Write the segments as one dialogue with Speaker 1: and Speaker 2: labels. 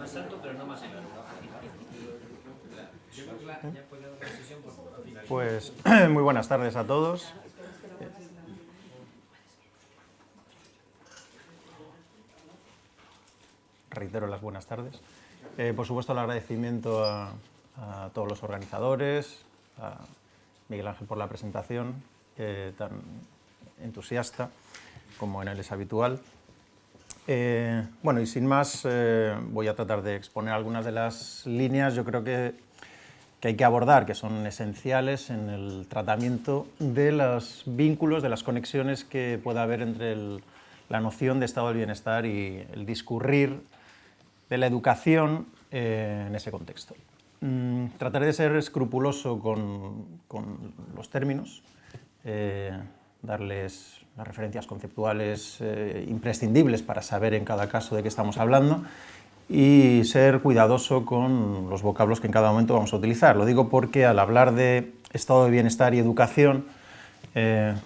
Speaker 1: más alto, pero no más elevado. Yo creo que ya puede dar la sesión por finalizar.
Speaker 2: Pues muy buenas tardes a todos. Reitero las buenas tardes. Por supuesto, el agradecimiento a todos los organizadores, a Miguel Ángel por la presentación tan entusiasta como en él es habitual. Bueno, y sin más, voy a tratar de exponer algunas de las líneas, yo creo que hay que abordar, que son esenciales en el tratamiento de los vínculos, de las conexiones que pueda haber entre la noción de estado del bienestar y el discurrir de la educación en ese contexto. Trataré de ser escrupuloso con los términos, darles las referencias conceptuales imprescindibles para saber en cada caso de qué estamos hablando y ser cuidadoso con los vocablos que en cada momento vamos a utilizar. Lo digo porque al hablar de estado de bienestar y educación,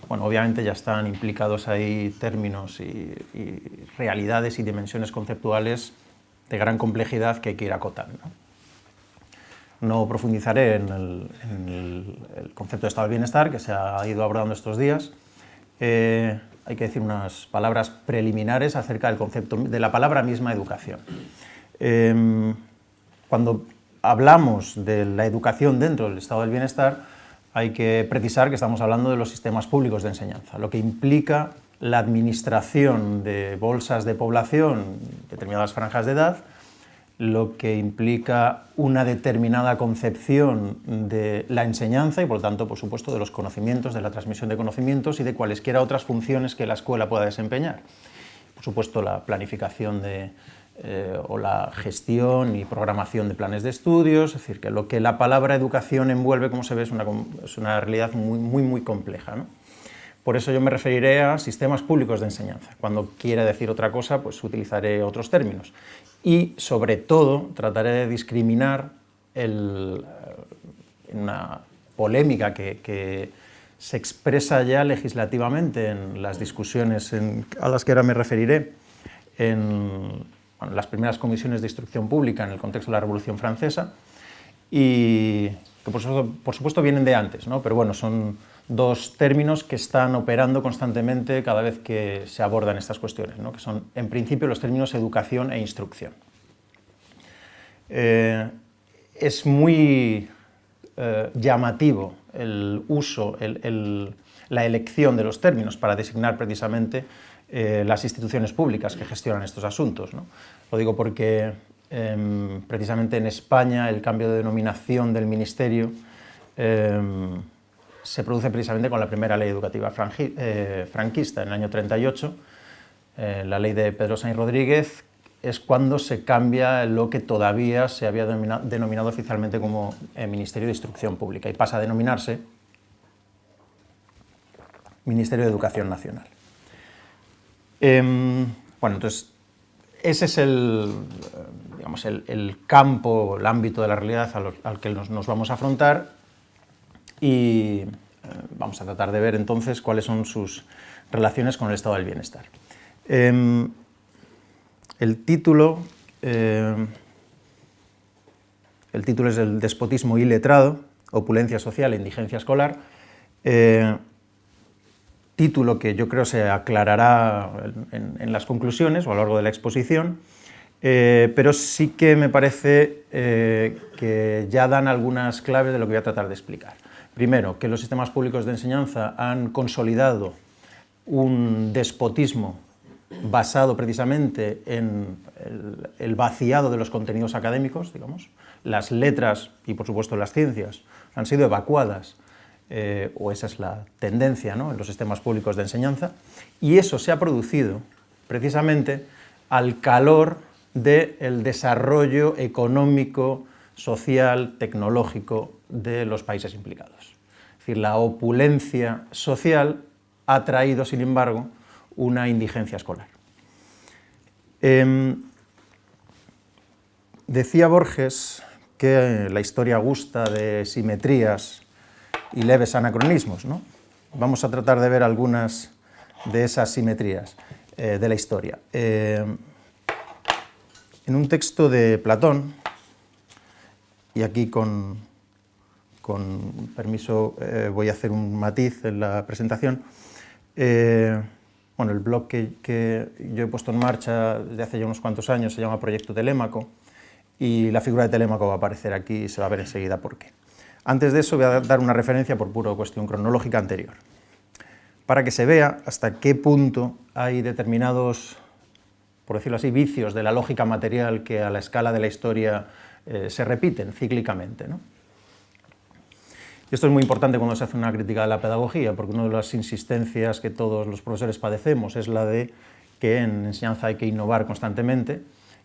Speaker 2: bueno, obviamente ya están implicados ahí términos y realidades y dimensiones conceptuales de gran complejidad que hay que ir acotando. No profundizaré en el concepto de estado del bienestar que se ha ido abordando estos días. Hay que decir unas palabras preliminares acerca del concepto de la palabra misma educación. Cuando hablamos de la educación dentro del estado del bienestar, hay que precisar que estamos hablando de los sistemas públicos de enseñanza, lo que implica la administración de bolsas de población, determinadas franjas de edad, lo que implica una determinada concepción de la enseñanza y, por lo tanto, por supuesto, de los conocimientos, de la transmisión de conocimientos y de cualesquiera otras funciones que la escuela pueda desempeñar. Por supuesto, la planificación o la gestión y programación de planes de estudios, es decir, que lo que la palabra educación envuelve, como se ve, es una realidad muy compleja, ¿no? Por eso yo me referiré a sistemas públicos de enseñanza. Cuando quiera decir otra cosa, pues utilizaré otros términos. Y, sobre todo, trataré de discriminar en una polémica que se expresa ya legislativamente en las discusiones a las que ahora me referiré en las primeras comisiones de instrucción pública en el contexto de la Revolución Francesa y que por supuesto vienen de antes, ¿no? Pero bueno, son dos términos que están operando constantemente cada vez que se abordan estas cuestiones, ¿no? Que son, en principio, los términos educación e instrucción. Es muy llamativo el uso, la elección de los términos para designar precisamente las instituciones públicas que gestionan estos asuntos, ¿no? Lo digo porque precisamente en España el cambio de denominación del ministerio se produce precisamente con la primera ley educativa franquista, en el año 38, la ley de Pedro Sainz Rodríguez, es cuando se cambia lo que todavía se había denominado oficialmente como Ministerio de Instrucción Pública y pasa a denominarse Ministerio de Educación Nacional. Bueno, entonces, ese es digamos, el campo, el ámbito de la realidad al que nos vamos a afrontar y vamos a tratar de ver entonces cuáles son sus relaciones con el estado del bienestar. El título es el despotismo iletrado, opulencia social e indigencia escolar, título que yo creo se aclarará en las conclusiones o a lo largo de la exposición, pero sí que me parece que ya dan algunas claves de lo que voy a tratar de explicar. Primero, que los sistemas públicos de enseñanza han consolidado un despotismo basado precisamente en el vaciado de los contenidos académicos, digamos. Las letras y, por supuesto, las ciencias han sido evacuadas, o esa es la tendencia, ¿no?, en los sistemas públicos de enseñanza, y eso se ha producido precisamente al calor del desarrollo económico, social, tecnológico de los países implicados. Es decir, la opulencia social ha traído, sin embargo, una indigencia escolar. Decía Borges que la historia gusta de simetrías y leves anacronismos, ¿no? Vamos a tratar de ver algunas de esas simetrías de la historia. En en un texto de Platón, y aquí con permiso voy a hacer un matiz en la presentación. Bueno, el blog que yo he puesto en marcha desde hace ya unos cuantos años se llama Proyecto Telémaco, y la figura de Telémaco va a aparecer aquí y se va a ver enseguida por qué. Antes de eso voy a dar una referencia por pura cuestión cronológica anterior, para que se vea hasta qué punto hay determinados, por decirlo así, vicios de la lógica material que a la escala de la historia se repiten cíclicamente, ¿no? Y esto es muy importante cuando se hace una crítica de la pedagogía, porque una de las insistencias que todos los profesores padecemos es la de que en enseñanza hay que innovar constantemente,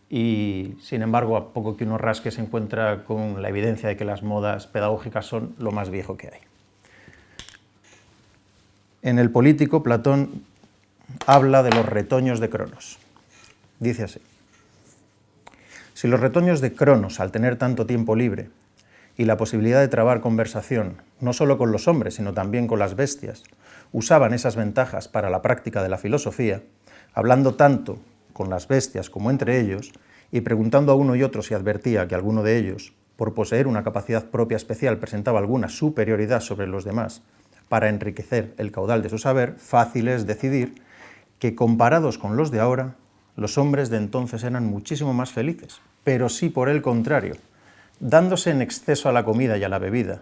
Speaker 2: y sin embargo, a poco que uno rasque se encuentra con la evidencia de que las modas pedagógicas son lo más viejo que hay. En El Político, Platón habla de los retoños de Cronos. Dice así: si los retoños de Cronos, al tener tanto tiempo libre y la posibilidad de trabar conversación, no solo con los hombres, sino también con las bestias, usaban esas ventajas para la práctica de la filosofía, hablando tanto con las bestias como entre ellos, y preguntando a uno y otro si advertía que alguno de ellos, por poseer una capacidad propia especial, presentaba alguna superioridad sobre los demás, para enriquecer el caudal de su saber, fácil es decidir que, comparados con los de ahora, los hombres de entonces eran muchísimo más felices, pero sí por el contrario, dándose en exceso a la comida y a la bebida,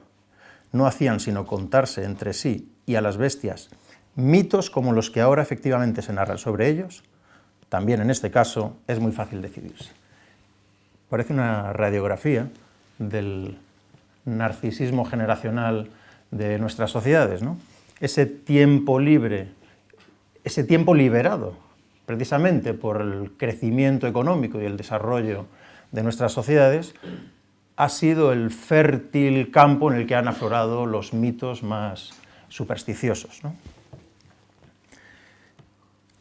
Speaker 2: no hacían sino contarse entre sí y a las bestias mitos como los que ahora efectivamente se narran sobre ellos. También en este caso es muy fácil decidirse. Parece una radiografía del narcisismo generacional de nuestras sociedades, ¿no? Ese tiempo libre, ese tiempo liberado precisamente por el crecimiento económico y el desarrollo de nuestras sociedades, ha sido el fértil campo en el que han aflorado los mitos más supersticiosos, ¿no?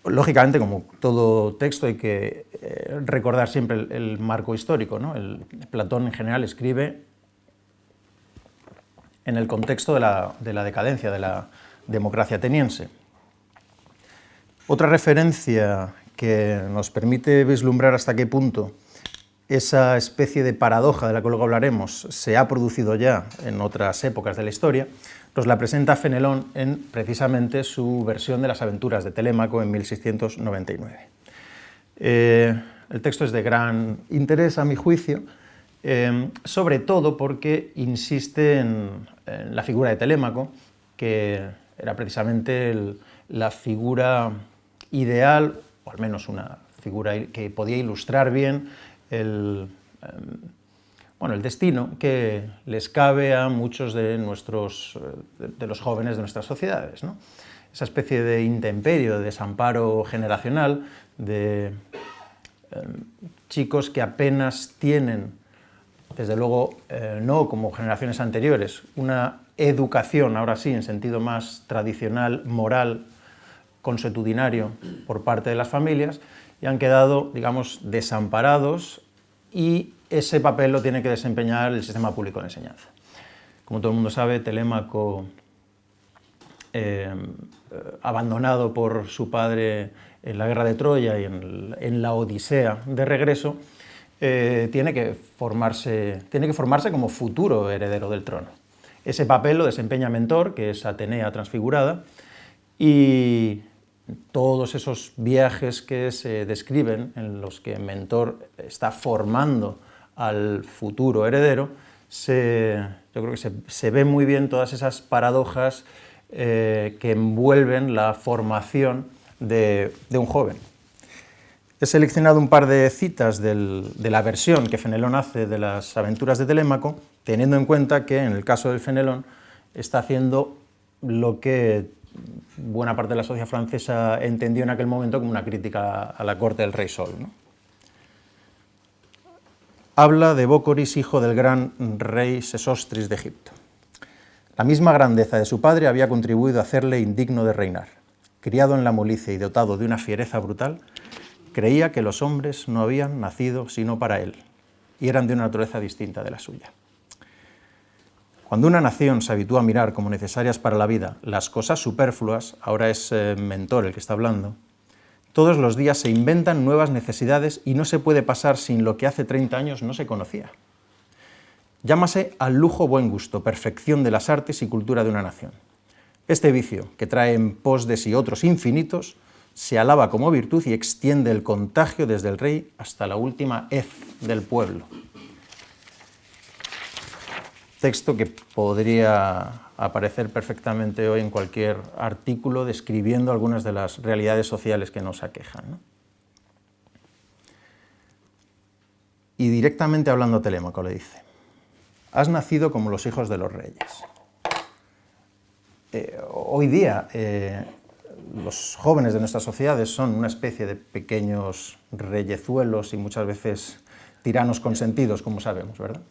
Speaker 2: Lógicamente, como todo texto, hay que recordar siempre el marco histórico, ¿no? Platón, en general, escribe en el contexto de la decadencia de la democracia ateniense. Otra referencia que nos permite vislumbrar hasta qué punto esa especie de paradoja de la que luego hablaremos se ha producido ya en otras épocas de la historia, nos la presenta Fenelón en precisamente su versión de las aventuras de Telémaco en 1699. El texto es de gran interés, a mi juicio, sobre todo porque insiste en la figura de Telémaco, que era precisamente la figura ideal, o al menos una figura que podía ilustrar bien el destino que les cabe a muchos de los jóvenes de nuestras sociedades, ¿no? Esa especie de intemperio, de desamparo generacional, de chicos que apenas tienen, desde luego no como generaciones anteriores, una educación, ahora sí, en sentido más tradicional, moral, consuetudinario por parte de las familias, y han quedado, digamos, desamparados, y ese papel lo tiene que desempeñar el sistema público de enseñanza. Como todo el mundo sabe, Telémaco, abandonado por su padre en la guerra de Troya y en la Odisea de regreso, tiene que formarse como futuro heredero del trono. Ese papel lo desempeña Mentor, que es Atenea transfigurada, y todos esos viajes que se describen en los que Mentor está formando al futuro heredero, yo creo que se ven muy bien todas esas paradojas que envuelven la formación de un joven. He seleccionado un par de citas de la versión que Fenelón hace de las aventuras de Telémaco, teniendo en cuenta que en el caso del Fenelón está haciendo lo que buena parte de la sociedad francesa entendió en aquel momento como una crítica a la corte del rey Sol, ¿no? Habla de Bócoris, hijo del gran rey Sesostris de Egipto. La misma grandeza de su padre había contribuido a hacerle indigno de reinar. Criado en la molicie y dotado de una fiereza brutal, creía que los hombres no habían nacido sino para él, y eran de una naturaleza distinta de la suya. Cuando una nación se habitúa a mirar como necesarias para la vida las cosas superfluas, ahora es Mentor el que está hablando, Todos los días se inventan nuevas necesidades y no se puede pasar sin lo que hace 30 años no se conocía. Llámase al lujo buen gusto, perfección de las artes y cultura de una nación. Este vicio, que trae en pos de sí otros infinitos, se alaba como virtud y extiende el contagio desde el rey hasta la última hez del pueblo. Texto que podría aparecer perfectamente hoy en cualquier artículo describiendo algunas de las realidades sociales que nos aquejan, ¿no? Y directamente hablando a Telémaco le dice: has nacido como los hijos de los reyes. Hoy día los jóvenes de nuestras sociedades son una especie de pequeños reyezuelos y muchas veces tiranos consentidos, como sabemos, ¿verdad?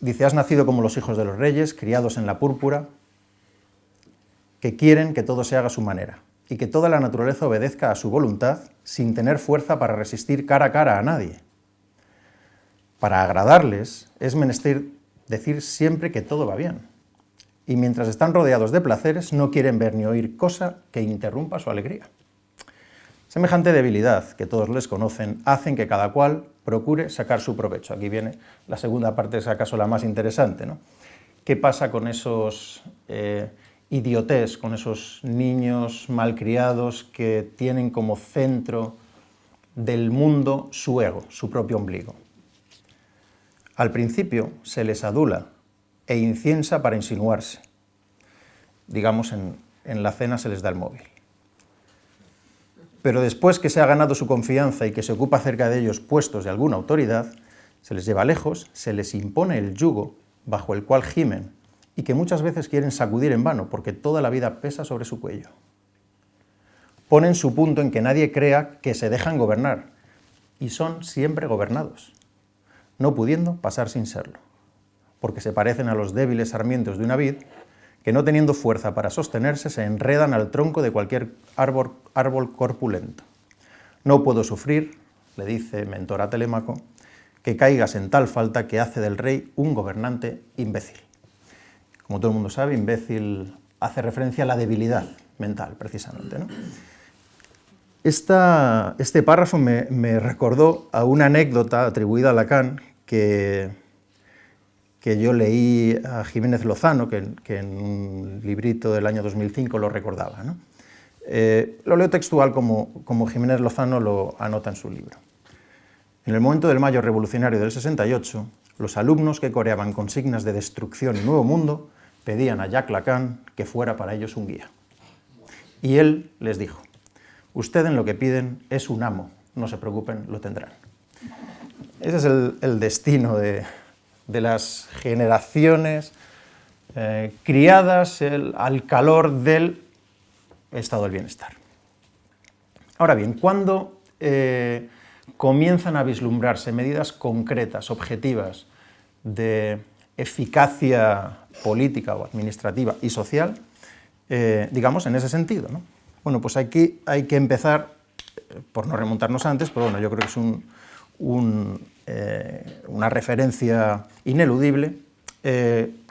Speaker 2: Dice: has nacido como los hijos de los reyes, criados en la púrpura, que quieren que todo se haga a su manera y que toda la naturaleza obedezca a su voluntad sin tener fuerza para resistir cara a cara a nadie. Para agradarles es menester decir siempre que todo va bien, y mientras están rodeados de placeres no quieren ver ni oír cosa que interrumpa su alegría. Semejante debilidad, que todos les conocen, hacen que cada cual procure sacar su provecho. Aquí viene la segunda parte, es acaso la más interesante, ¿no? ¿Qué pasa con esos idiotés, con esos niños malcriados que tienen como centro del mundo su ego, su propio ombligo? Al principio se les adula e inciensa para insinuarse. Digamos, en la cena se les da el móvil. Pero después que se ha ganado su confianza y que se ocupa cerca de ellos puestos de alguna autoridad, se les lleva lejos, se les impone el yugo bajo el cual gimen y que muchas veces quieren sacudir en vano porque toda la vida pesa sobre su cuello. Ponen su punto en que nadie crea que se dejan gobernar y son siempre gobernados, no pudiendo pasar sin serlo, porque se parecen a los débiles sarmientos de una vid que, no teniendo fuerza para sostenerse, se enredan al tronco de cualquier árbol corpulento. No puedo sufrir, le dice Mentor a Telémaco, que caigas en tal falta que hace del rey un gobernante imbécil. Como todo el mundo sabe, imbécil hace referencia a la debilidad mental, precisamente, ¿no? Este párrafo me recordó a una anécdota atribuida a Lacan que yo leí a Jiménez Lozano, que en un librito del año 2005 lo recordaba, ¿no? Lo leo textual como Jiménez Lozano lo anota en su libro. En el momento del Mayo Revolucionario del 68, los alumnos que coreaban consignas de destrucción y nuevo mundo pedían a Jacques Lacan que fuera para ellos un guía. Y él les dijo: usted en lo que piden es un amo, no se preocupen, lo tendrán. Ese es el destino de las generaciones criadas al calor del estado del bienestar. Ahora bien, ¿cuándo comienzan a vislumbrarse medidas concretas, objetivas, de eficacia política o administrativa y social, digamos, en ese sentido, ¿no? Bueno, pues aquí hay que empezar, por no remontarnos antes, pero bueno, yo creo que es una referencia ineludible,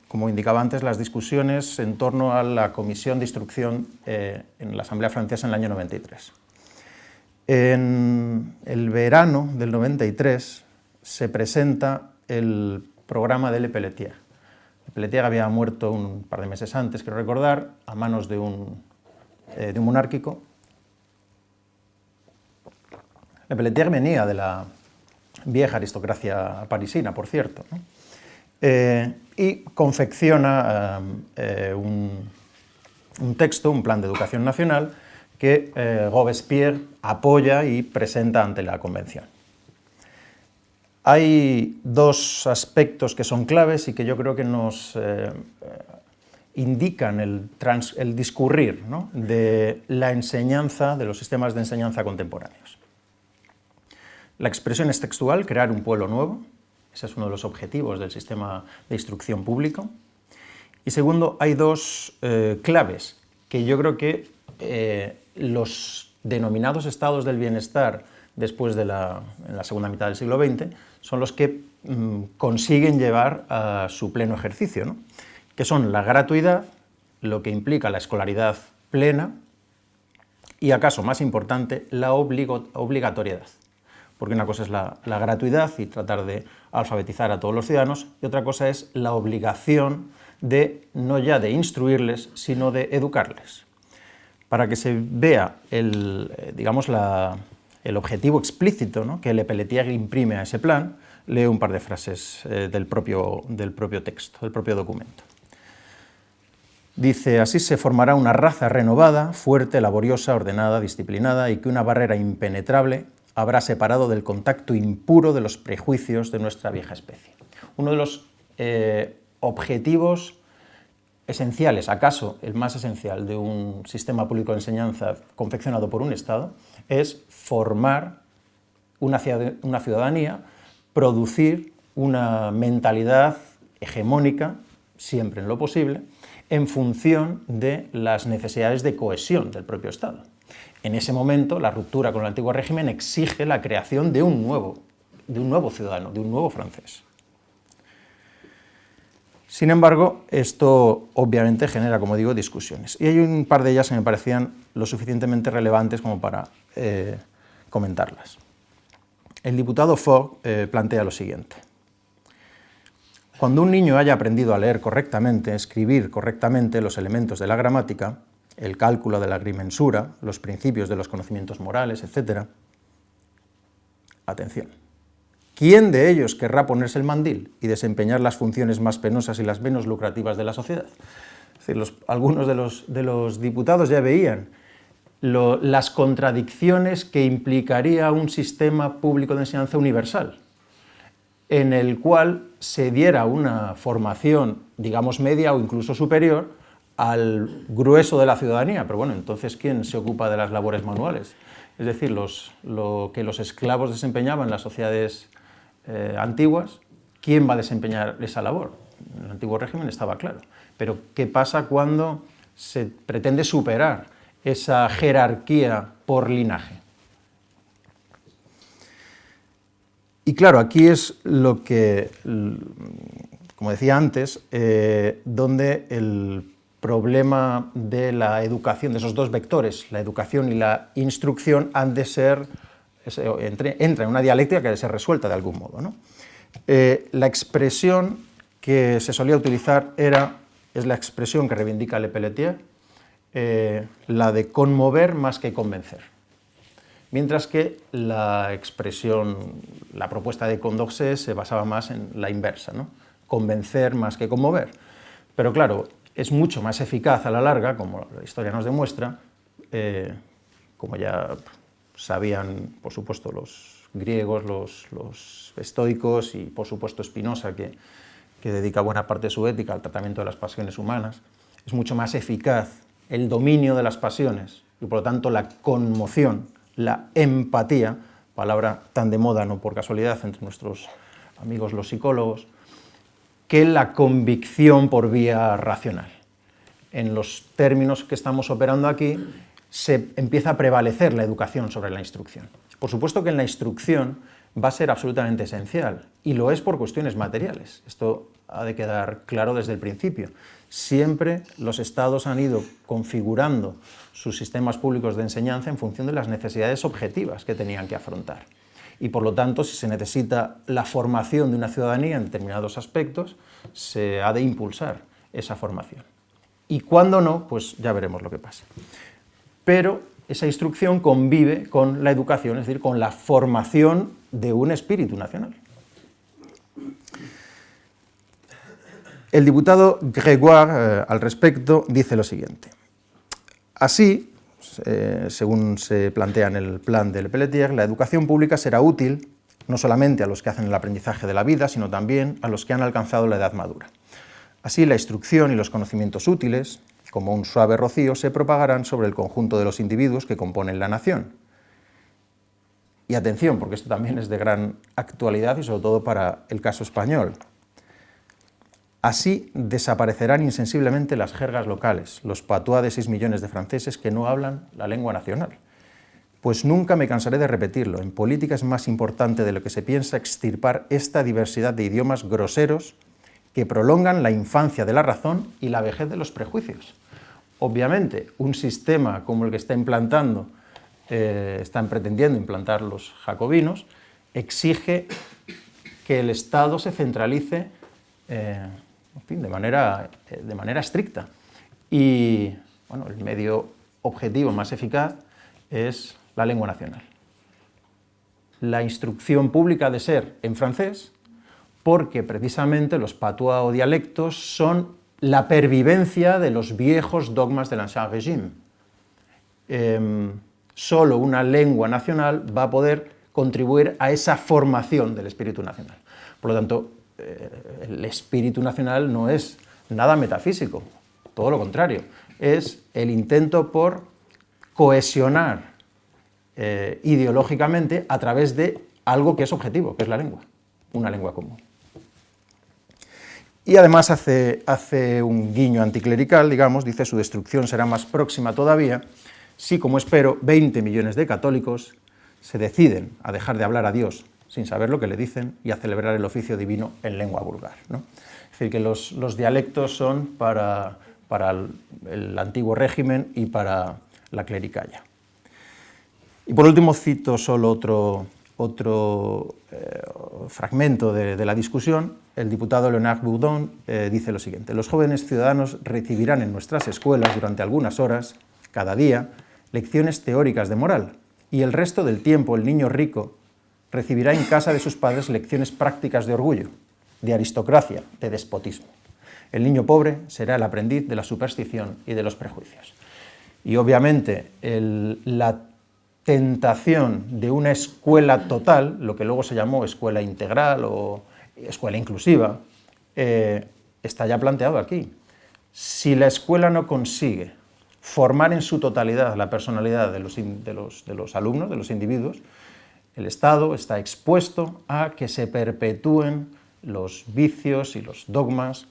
Speaker 2: como indicaba antes, las discusiones en torno a la Comisión de Instrucción en la Asamblea Francesa en el año 93. En el verano del 93 se presenta el programa de Lepelletier. Lepelletier había muerto un par de meses antes, quiero recordar, a manos de un monárquico. Lepelletier venía de la vieja aristocracia parisina, por cierto, ¿no? Y confecciona un texto, un plan de educación nacional, que Robespierre apoya y presenta ante la Convención. Hay dos aspectos que son claves y que yo creo que nos indican el discurrir, ¿no?, de la enseñanza, de los sistemas de enseñanza contemporáneos. La expresión es textual, crear un pueblo nuevo. Ese es uno de los objetivos del sistema de instrucción público. Y segundo, hay dos claves que yo creo que los denominados estados del bienestar después en la segunda mitad del siglo XX son los que consiguen llevar a su pleno ejercicio, ¿no?, que son la gratuidad, lo que implica la escolaridad plena, y, acaso más importante, la obligatoriedad. Porque una cosa es la gratuidad y tratar de alfabetizar a todos los ciudadanos, y otra cosa es la obligación de, no ya de instruirles, sino de educarles. Para que se vea el objetivo explícito, ¿no?, que Le Pelletier imprime a ese plan, leo un par de frases del propio texto, del propio documento. Dice: así se formará una raza renovada, fuerte, laboriosa, ordenada, disciplinada, y que una barrera impenetrable habrá separado del contacto impuro de los prejuicios de nuestra vieja especie. Uno de los objetivos esenciales, acaso el más esencial, de un sistema público de enseñanza confeccionado por un Estado es formar una ciudadanía, producir una mentalidad hegemónica, siempre en lo posible, en función de las necesidades de cohesión del propio Estado. En ese momento, la ruptura con el antiguo régimen exige la creación de un nuevo ciudadano, de un nuevo francés. Sin embargo, esto obviamente genera, como digo, discusiones. Y hay un par de ellas que me parecían lo suficientemente relevantes como para comentarlas. El diputado Faure plantea lo siguiente: cuando un niño haya aprendido a leer correctamente, escribir correctamente los elementos de la gramática, el cálculo de la agrimensura, los principios de los conocimientos morales, etc., atención, ¿quién de ellos querrá ponerse el mandil y desempeñar las funciones más penosas y las menos lucrativas de la sociedad? Es decir, algunos de los diputados ya veían las contradicciones que implicaría un sistema público de enseñanza universal, en el cual se diera una formación, digamos, media o incluso superior al grueso de la ciudadanía. Pero bueno, entonces, ¿quién se ocupa de las labores manuales? Es decir, lo que los esclavos desempeñaban en las sociedades antiguas, ¿quién va a desempeñar esa labor? En el antiguo régimen estaba claro. Pero ¿qué pasa cuando se pretende superar esa jerarquía por linaje? Y claro, aquí es lo que, como decía antes, donde el problema de la educación, de esos dos vectores, la educación y la instrucción, han de ser, entra en una dialéctica que ha de ser resuelta de algún modo, ¿no? La expresión que se solía utilizar es la expresión que reivindica Le Pelletier, la de conmover más que convencer. Mientras que la propuesta de Condorcet se basaba más en la inversa, ¿no? Convencer más que conmover. Pero claro, es mucho más eficaz a la larga, como la historia nos demuestra, como ya sabían, por supuesto, los griegos, los estoicos y, por supuesto, Spinoza, que dedica buena parte de su ética al tratamiento de las pasiones humanas. Es mucho más eficaz el dominio de las pasiones y, por lo tanto, la conmoción, la empatía, palabra tan de moda, no por casualidad, entre nuestros amigos los psicólogos, que la convicción por vía racional. En los términos que estamos operando aquí, se empieza a prevalecer la educación sobre la instrucción. Por supuesto que en la instrucción va a ser absolutamente esencial, y lo es por cuestiones materiales. Esto ha de quedar claro desde el principio. Siempre los estados han ido configurando sus sistemas públicos de enseñanza en función de las necesidades objetivas que tenían que afrontar. Y por lo tanto, si se necesita la formación de una ciudadanía en determinados aspectos, se ha de impulsar esa formación. Y cuando no, pues ya veremos lo que pasa. Pero esa instrucción convive con la educación, es decir, con la formación de un espíritu nacional. El diputado Grégoire, al respecto, dice lo siguiente: así, según se plantea en el plan de Le Pelletier, la educación pública será útil no solamente a los que hacen el aprendizaje de la vida, sino también a los que han alcanzado la edad madura. Así, la instrucción y los conocimientos útiles, como un suave rocío, se propagarán sobre el conjunto de los individuos que componen la nación. Y atención, porque esto también es de gran actualidad y sobre todo para el caso español. Así desaparecerán insensiblemente las jergas locales, los patois de 6 millones de franceses que no hablan la lengua nacional. Pues nunca me cansaré de repetirlo, en política es más importante de lo que se piensa extirpar esta diversidad de idiomas groseros que prolongan la infancia de la razón y la vejez de los prejuicios. Obviamente, un sistema como el que están pretendiendo implantar los jacobinos, exige que el Estado se centralice en fin, de manera estricta. Y bueno, el medio objetivo más eficaz es la lengua nacional. La instrucción pública ha de ser en francés, porque precisamente los patois o dialectos son la pervivencia de los viejos dogmas del Ancien Régime. Solo una lengua nacional va a poder contribuir a esa formación del espíritu nacional. Por lo tanto, el espíritu nacional no es nada metafísico, todo lo contrario, es el intento por cohesionar ideológicamente a través de algo que es objetivo, que es la lengua, una lengua común. Y además hace un guiño anticlerical, digamos, dice: su destrucción será más próxima todavía si, como espero, 20 millones de católicos se deciden a dejar de hablar a Dios sin saber lo que le dicen y a celebrar el oficio divino en lengua vulgar, ¿no? Es decir, que los dialectos son para el antiguo régimen y para la clericalla. Y por último cito solo otro fragmento de la discusión. El diputado Leonard Bourdon dice lo siguiente: los jóvenes ciudadanos recibirán en nuestras escuelas durante algunas horas, cada día, lecciones teóricas de moral, y el resto del tiempo el niño rico recibirá en casa de sus padres lecciones prácticas de orgullo, de aristocracia, de despotismo. El niño pobre será el aprendiz de la superstición y de los prejuicios. Y obviamente la tentación de una escuela total, lo que luego se llamó escuela integral o escuela inclusiva, está ya planteado aquí. Si la escuela no consigue formar en su totalidad la personalidad de los alumnos, de los individuos, el Estado está expuesto a que se perpetúen los vicios y los dogmas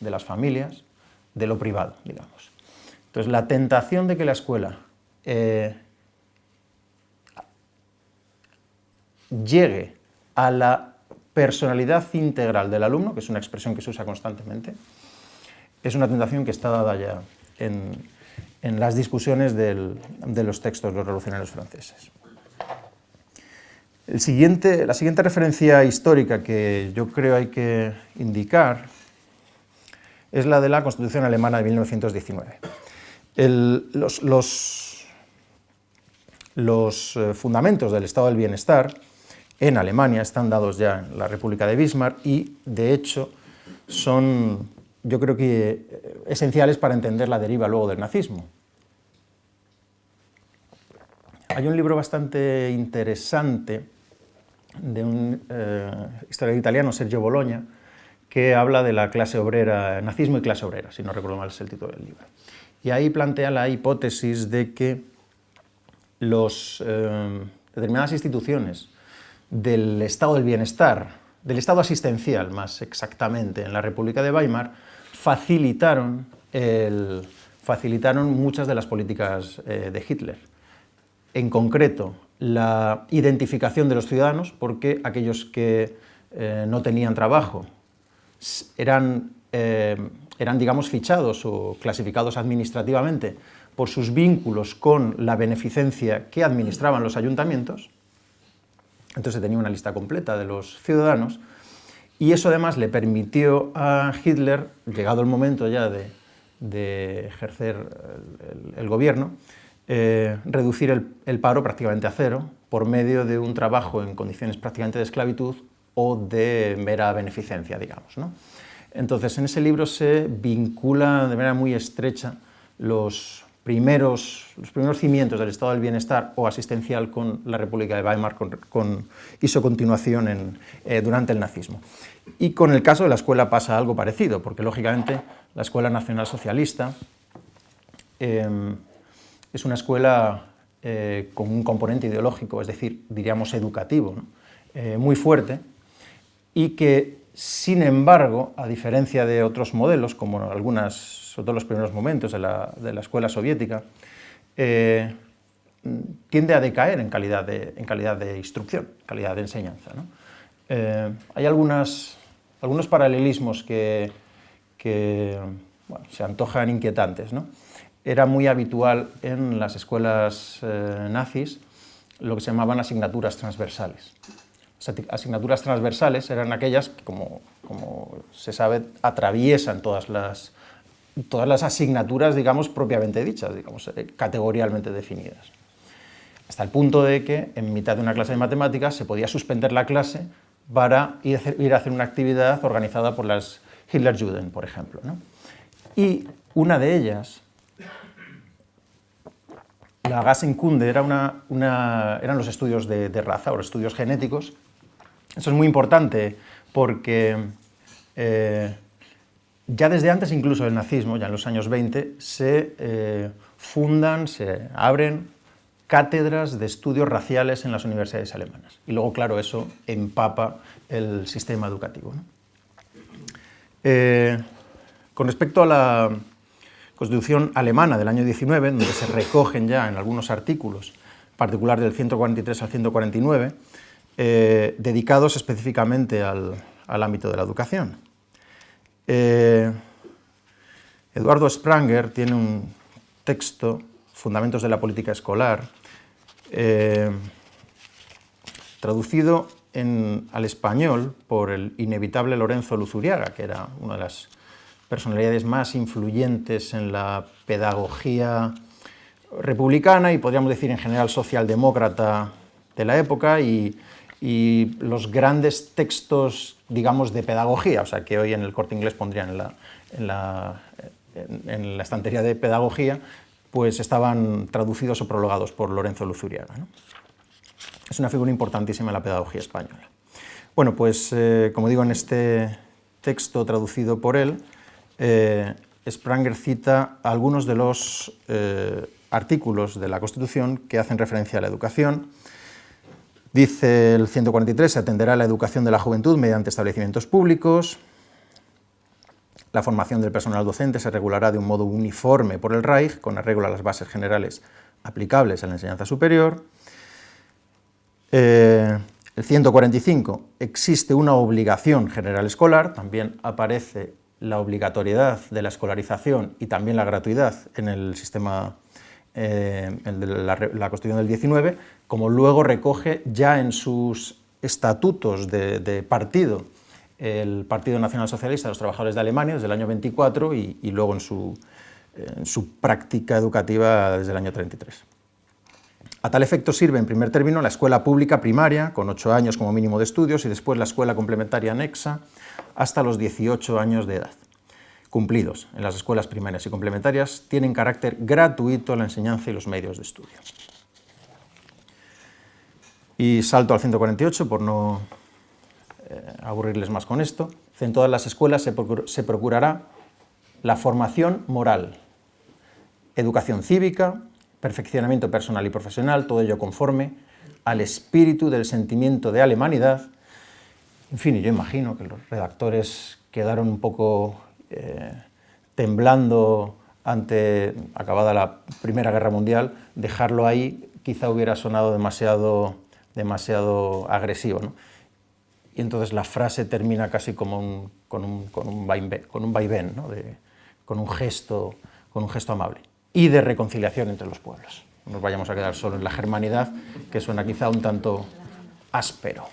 Speaker 2: de las familias, de lo privado, digamos. Entonces, la tentación de que la escuela llegue a la personalidad integral del alumno, que es una expresión que se usa constantemente, es una tentación que está dada ya en las discusiones de los textos de los revolucionarios franceses. La siguiente referencia histórica que yo creo hay que indicar es la de la Constitución alemana de 1919. Los fundamentos del estado del bienestar en Alemania están dados ya en la República de Bismarck y, de hecho, son, yo creo que, esenciales para entender la deriva luego del nazismo. Hay un libro bastante interesante de un historiador italiano, Sergio Bologna, que habla de la clase obrera, nazismo y clase obrera, si no recuerdo mal es el título del libro. Y ahí plantea la hipótesis de que determinadas instituciones del estado del bienestar, del estado asistencial más exactamente, en la República de Weimar, facilitaron muchas de las políticas de Hitler. En concreto, la identificación de los ciudadanos, porque aquellos que no tenían trabajo eran, digamos, fichados o clasificados administrativamente por sus vínculos con la beneficencia que administraban los ayuntamientos. Entonces se tenía una lista completa de los ciudadanos, y eso además le permitió a Hitler, llegado el momento ya de ejercer el gobierno, reducir el paro prácticamente a cero por medio de un trabajo en condiciones prácticamente de esclavitud o de mera beneficencia, digamos, ¿no? Entonces, en ese libro se vincula de manera muy estrecha los primeros cimientos del estado del bienestar o asistencial con la República de Weimar y su continuación durante el nazismo. Y con el caso de la escuela pasa algo parecido, porque lógicamente la Escuela Nacional Socialista es una escuela con un componente ideológico, es decir, diríamos educativo, ¿no? Muy fuerte, y que, sin embargo, a diferencia de otros modelos, como sobre todo los primeros momentos de la escuela soviética, tiende a decaer en calidad de instrucción, calidad de enseñanza, ¿no? Hay algunos paralelismos que bueno, se antojan inquietantes, ¿no? era muy habitual en las escuelas nazis lo que se llamaban asignaturas transversales. Asignaturas transversales eran aquellas que, como se sabe, atraviesan todas las asignaturas, digamos, propiamente dichas, digamos, categorialmente definidas. Hasta el punto de que en mitad de una clase de matemáticas se podía suspender la clase para ir a hacer una actividad organizada por las Hitlerjugend, por ejemplo, ¿no? Y una de ellas, la Gassenkunde, eran los estudios de raza o los estudios genéticos. Eso es muy importante porque ya desde antes incluso del nazismo, ya en los años 20, se abren cátedras de estudios raciales en las universidades alemanas. Y luego, claro, eso empapa el sistema educativo, ¿no? Con respecto a la Constitución alemana del año 19, donde se recogen ya en algunos artículos, en particular del 143 al 149, dedicados específicamente al ámbito de la educación. Eduardo Spranger tiene un texto, Fundamentos de la política escolar, traducido al español por el inevitable Lorenzo Luzuriaga, que era una de las personalidades más influyentes en la pedagogía republicana y podríamos decir en general socialdemócrata de la época, y los grandes textos, digamos, de pedagogía, o sea, que hoy en el Corte Inglés pondrían en la estantería de pedagogía, pues estaban traducidos o prologados por Lorenzo Luzuriaga, ¿no? Es una figura importantísima en la pedagogía española. Bueno, pues como digo, en este texto traducido por él, Spranger cita algunos de los artículos de la Constitución que hacen referencia a la educación. Dice el 143, se atenderá a la educación de la juventud mediante establecimientos públicos. La formación del personal docente se regulará de un modo uniforme por el Reich, con arreglo a las bases generales aplicables a la enseñanza superior. El 145, existe una obligación general escolar, también aparece la obligatoriedad de la escolarización y también la gratuidad en el sistema, la Constitución del 19, como luego recoge ya en sus estatutos de partido el Partido Nacional Socialista de los Trabajadores de Alemania desde el año 24 y luego en su práctica educativa desde el año 33. A tal efecto sirve, en primer término, la escuela pública primaria, con 8 años como mínimo de estudios, y después la escuela complementaria anexa, hasta los 18 años de edad. Cumplidos en las escuelas primarias y complementarias, tienen carácter gratuito la enseñanza y los medios de estudio. Y salto al 148, por no aburrirles más con esto. En todas las escuelas se procurará la formación moral, educación cívica, perfeccionamiento personal y profesional, todo ello conforme al espíritu del sentimiento de alemanidad. En fin, y yo imagino que los redactores quedaron un poco temblando ante, acabada la Primera Guerra Mundial, dejarlo ahí quizá hubiera sonado demasiado agresivo, ¿no? Y entonces la frase termina casi como con un vaivén, ¿no? con un gesto amable y de reconciliación entre los pueblos. No nos vayamos a quedar solo en la germanidad, que suena quizá un tanto áspero.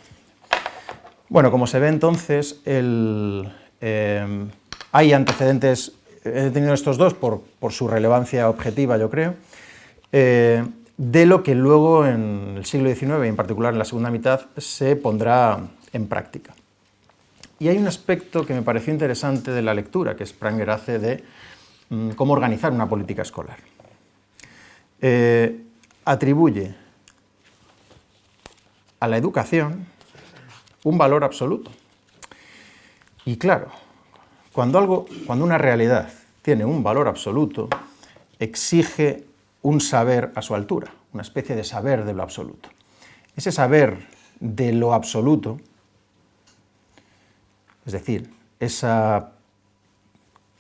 Speaker 2: Bueno, como se ve entonces, hay antecedentes, he tenido estos dos por su relevancia objetiva, yo creo, de lo que luego en el siglo XIX, y en particular en la segunda mitad, se pondrá en práctica. Y hay un aspecto que me pareció interesante de la lectura que Spranger hace de cómo organizar una política escolar. Atribuye a la educación un valor absoluto. Y claro, cuando una realidad tiene un valor absoluto, exige un saber a su altura, una especie de saber de lo absoluto. Ese saber de lo absoluto, es decir, esa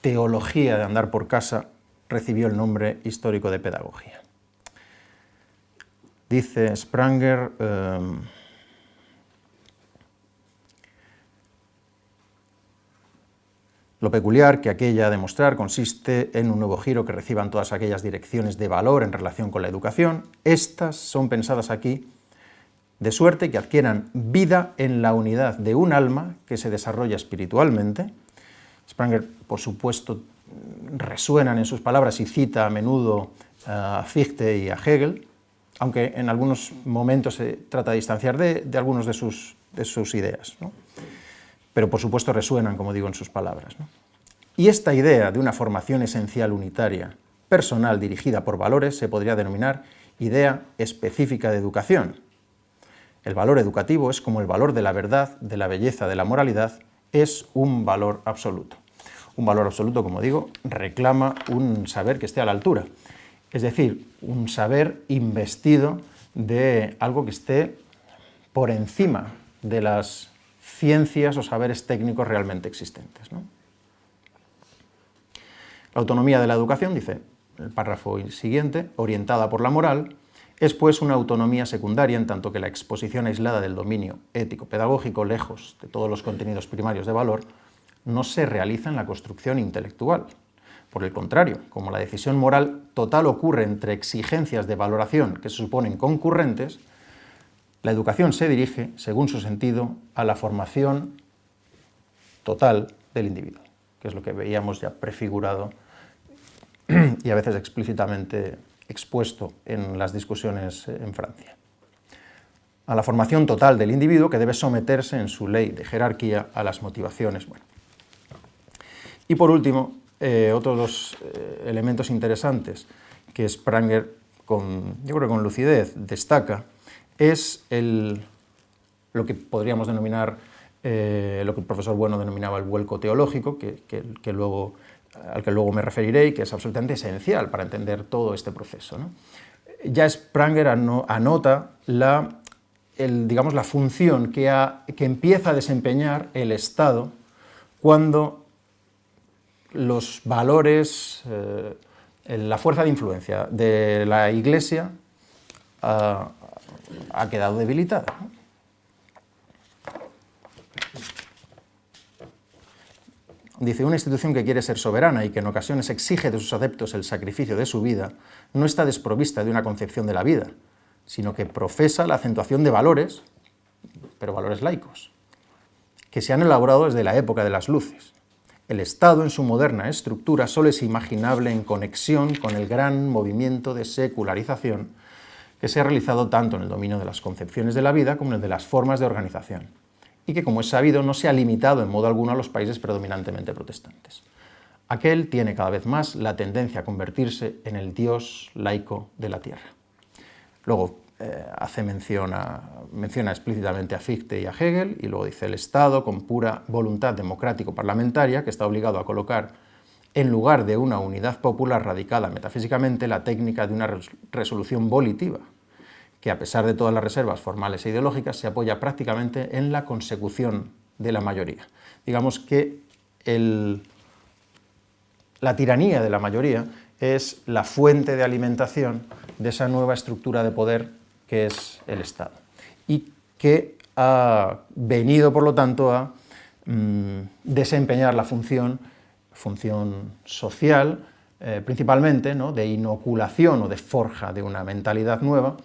Speaker 2: teología de andar por casa, recibió el nombre histórico de pedagogía. Dice Spranger, Lo peculiar que aquella a demostrar consiste en un nuevo giro que reciban todas aquellas direcciones de valor en relación con la educación. Estas son pensadas aquí de suerte que adquieran vida en la unidad de un alma que se desarrolla espiritualmente. Spranger, por supuesto, resuenan en sus palabras y cita a menudo a Fichte y a Hegel, aunque en algunos momentos se trata de distanciar de algunos de sus ideas, ¿no? Pero por supuesto resuenan, como digo, en sus palabras, ¿no? Y esta idea de una formación esencial unitaria, personal, dirigida por valores, se podría denominar idea específica de educación. El valor educativo es como el valor de la verdad, de la belleza, de la moralidad, es un valor absoluto. Un valor absoluto, como digo, reclama un saber que esté a la altura, es decir, un saber investido de algo que esté por encima de las ciencias o saberes técnicos realmente existentes, ¿no? La autonomía de la educación, dice el párrafo siguiente, orientada por la moral, es pues una autonomía secundaria en tanto que la exposición aislada del dominio ético-pedagógico, lejos de todos los contenidos primarios de valor, no se realiza en la construcción intelectual. Por el contrario, como la decisión moral total ocurre entre exigencias de valoración que se suponen concurrentes, la educación se dirige, según su sentido, a la formación total del individuo, que es lo que veíamos ya prefigurado y a veces explícitamente expuesto en las discusiones en Francia. A la formación total del individuo que debe someterse en su ley de jerarquía a las motivaciones. Bueno. Y por último, otros dos elementos interesantes que Spranger, yo creo que con lucidez, destaca, es lo que podríamos denominar, lo que el profesor Bueno denominaba el vuelco teológico, al que luego me referiré y que es absolutamente esencial para entender todo este proceso, ¿no? Ya Spranger anota digamos, la función que empieza a desempeñar el Estado cuando los valores, la fuerza de influencia de la Iglesia ha quedado debilitada, ¿no? Dice, una institución que quiere ser soberana y que en ocasiones exige de sus adeptos el sacrificio de su vida, no está desprovista de una concepción de la vida, sino que profesa la acentuación de valores, pero valores laicos, que se han elaborado desde la época de las luces. El Estado en su moderna estructura solo es imaginable en conexión con el gran movimiento de secularización que se ha realizado tanto en el dominio de las concepciones de la vida como en el de las formas de organización, y que, como es sabido, no se ha limitado en modo alguno a los países predominantemente protestantes. Aquel tiene cada vez más la tendencia a convertirse en el Dios laico de la tierra. Luego menciona explícitamente a Fichte y a Hegel, y luego dice el Estado, con pura voluntad democrático-parlamentaria, que está obligado a colocar en lugar de una unidad popular radicada metafísicamente la técnica de una resolución volitiva, que a pesar de todas las reservas formales e ideológicas se apoya prácticamente en la consecución de la mayoría. Digamos que la tiranía de la mayoría es la fuente de alimentación de esa nueva estructura de poder que es el Estado, y que ha venido, por lo tanto, a desempeñar la función social, principalmente, ¿no?, de inoculación o de forja de una mentalidad nueva,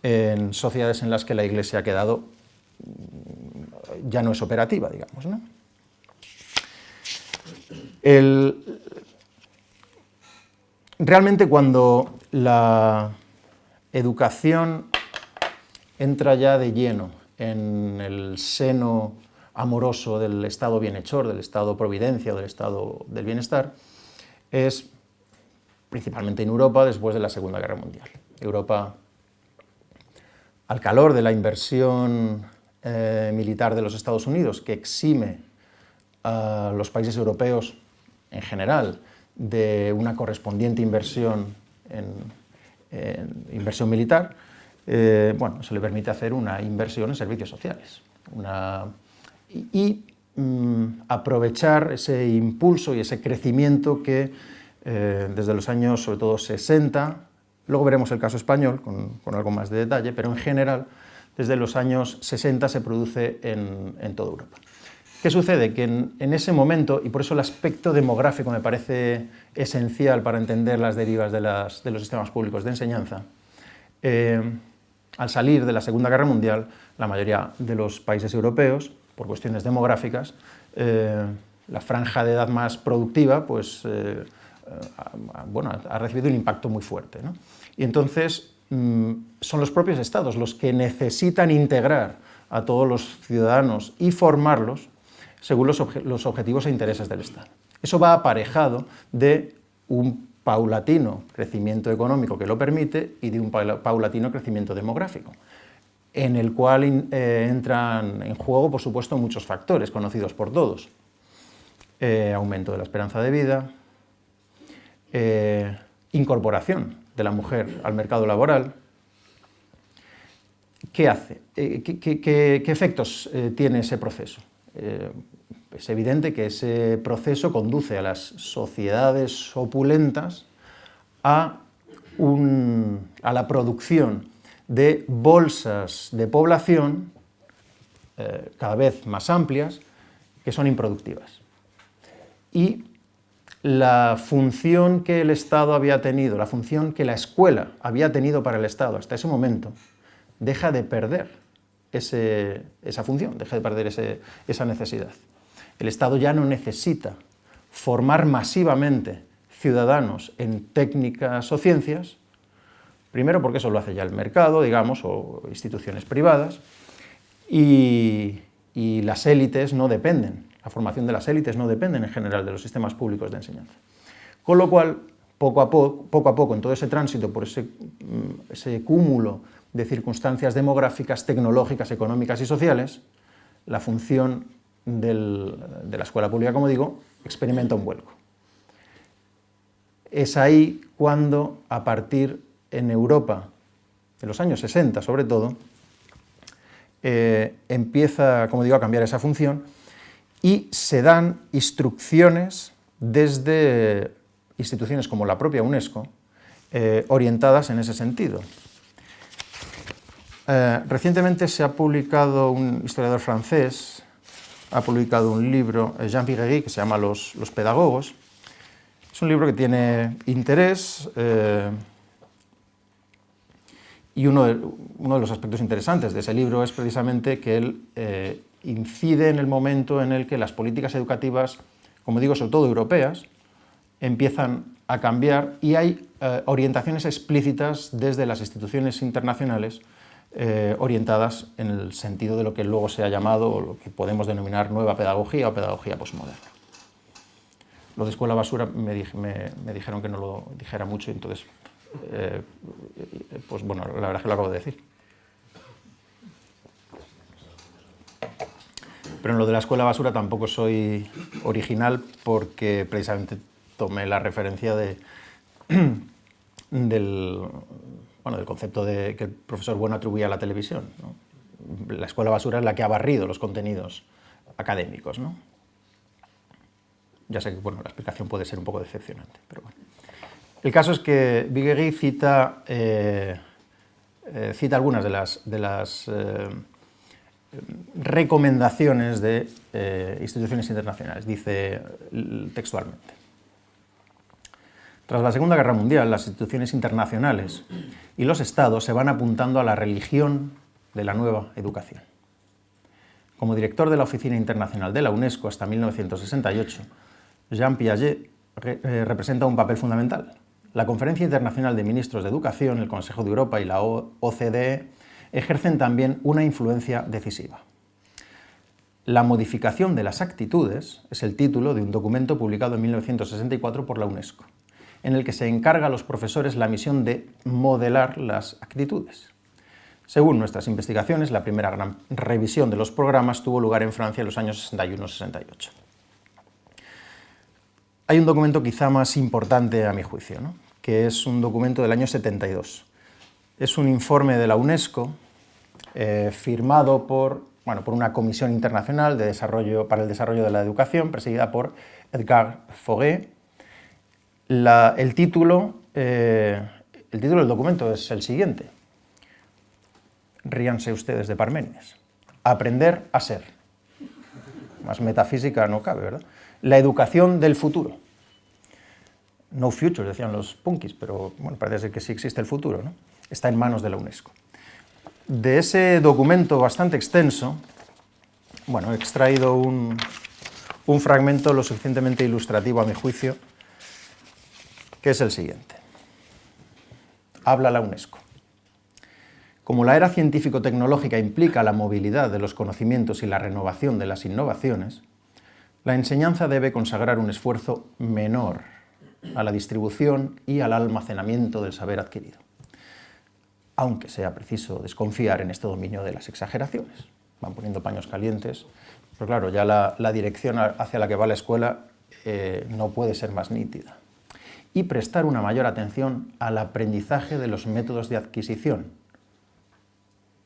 Speaker 2: en sociedades en las que la Iglesia ha quedado, ya no es operativa, digamos, ¿no? Realmente, cuando la educación entra ya de lleno en el seno amoroso del Estado bienhechor, del Estado providencia, del Estado del bienestar, es principalmente en Europa después de la Segunda Guerra Mundial. Europa, al calor de la inversión militar de los Estados Unidos, que exime a los países europeos en general de una correspondiente inversión en inversión militar, bueno, se le permite hacer una inversión en servicios sociales y aprovechar ese impulso y ese crecimiento que desde los años, sobre todo 60, luego veremos el caso español con algo más de detalle, pero en general desde los años 60 se produce en toda Europa. ¿Qué sucede? Que en ese momento, y por eso el aspecto demográfico me parece esencial para entender las derivas de los sistemas públicos de enseñanza, al salir de la Segunda Guerra Mundial, la mayoría de los países europeos, por cuestiones demográficas, la franja de edad más productiva pues, ha recibido un impacto muy fuerte, ¿no? Y entonces son los propios estados los que necesitan integrar a todos los ciudadanos y formarlos según los objetivos e intereses del Estado. Eso va aparejado de un paulatino crecimiento económico que lo permite y de un paulatino crecimiento demográfico, en el cual entran en juego, por supuesto, muchos factores conocidos por todos. Aumento de la esperanza de vida, incorporación de la mujer al mercado laboral. ¿Qué hace? ¿Qué efectos tiene ese proceso? Es evidente que ese proceso conduce a las sociedades opulentas a la producción de bolsas de población cada vez más amplias que son improductivas. Y la función que el Estado había tenido, la función que la escuela había tenido para el Estado hasta ese momento, deja de perder esa función, deja de perder esa necesidad. El Estado ya no necesita formar masivamente ciudadanos en técnicas o ciencias, primero porque eso lo hace ya el mercado, digamos, o instituciones privadas, y las élites no dependen, la formación de las élites no depende en general de los sistemas públicos de enseñanza. Con lo cual, poco a poco, en todo ese tránsito por ese cúmulo de circunstancias demográficas, tecnológicas, económicas y sociales, la función de la escuela pública, como digo, experimenta un vuelco. Es ahí cuando, a partir en Europa, en los años 60 sobre todo, empieza, como digo, a cambiar esa función y se dan instrucciones desde instituciones como la propia UNESCO, orientadas en ese sentido. Recientemente se ha publicado, un historiador francés ha publicado un libro, Jean Viguerie, que se llama Los pedagogos. Es un libro que tiene interés y uno de los aspectos interesantes de ese libro es precisamente que él incide en el momento en el que las políticas educativas, como digo, sobre todo europeas, empiezan a cambiar y hay orientaciones explícitas desde las instituciones internacionales orientadas en el sentido de lo que luego se ha llamado, o lo que podemos denominar nueva pedagogía o pedagogía posmoderna. Lo de escuela basura me dijeron que no lo dijera mucho, y entonces, pues bueno, la verdad es que lo acabo de decir. Pero en lo de la escuela basura tampoco soy original porque precisamente tomé la referencia del concepto que el profesor Bueno atribuía a la televisión, ¿no? La escuela basura es la que ha barrido los contenidos académicos, ¿no? Ya sé que bueno, la explicación puede ser un poco decepcionante, pero bueno. El caso es que Viguerie cita algunas de las recomendaciones de instituciones internacionales. Dice textualmente: tras la Segunda Guerra Mundial, las instituciones internacionales y los estados se van apuntando a la religión de la nueva educación. Como director de la Oficina Internacional de la UNESCO hasta 1968, Jean Piaget representa un papel fundamental. La Conferencia Internacional de Ministros de Educación, el Consejo de Europa y la OCDE ejercen también una influencia decisiva. La modificación de las actitudes es el título de un documento publicado en 1964 por la UNESCO, en el que se encarga a los profesores la misión de modelar las actitudes. Según nuestras investigaciones, la primera gran revisión de los programas tuvo lugar en Francia en los años 61-68. Hay un documento quizá más importante a mi juicio, ¿no? Que es un documento del año 72. Es un informe de la UNESCO firmado por una comisión internacional para el desarrollo de la educación, presidida por Edgar Faure. El título del documento es el siguiente: ríanse ustedes de Parménides, aprender a ser. más metafísica no cabe, ¿verdad? La educación del futuro. No future, decían los punkis, pero bueno, parece ser que sí existe el futuro, ¿no? Está en manos de la UNESCO. De ese documento bastante extenso, bueno, he extraído un fragmento lo suficientemente ilustrativo a mi juicio, que es el siguiente. Habla la UNESCO. Como la era científico-tecnológica implica la movilidad de los conocimientos y la renovación de las innovaciones, la enseñanza debe consagrar un esfuerzo menor a la distribución y al almacenamiento del saber adquirido, aunque sea preciso desconfiar en este dominio de las exageraciones. Van poniendo paños calientes, pero claro, ya la dirección hacia la que va la escuela no puede ser más nítida. Y prestar una mayor atención al aprendizaje de los métodos de adquisición,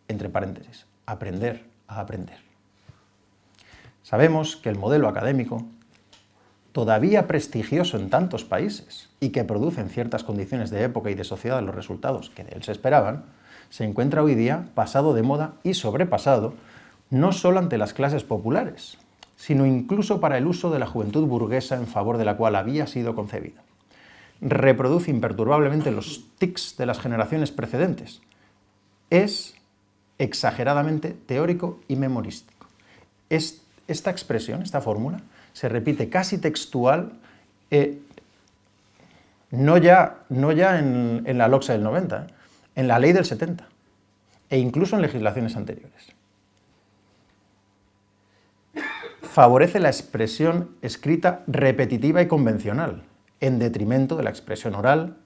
Speaker 2: entre paréntesis, aprender a aprender. Sabemos que el modelo académico, todavía prestigioso en tantos países y que produce en ciertas condiciones de época y de sociedad los resultados que de él se esperaban, se encuentra hoy día pasado de moda y sobrepasado no solo ante las clases populares, sino incluso para el uso de la juventud burguesa en favor de la cual había sido concebido. Reproduce imperturbablemente los tics de las generaciones precedentes. Es exageradamente teórico y memorístico. Esta expresión, esta fórmula, se repite casi textual, no ya en la LOCSE del 90, en la ley del 70, e incluso en legislaciones anteriores. Favorece la expresión escrita repetitiva y convencional, en detrimento de la expresión oral,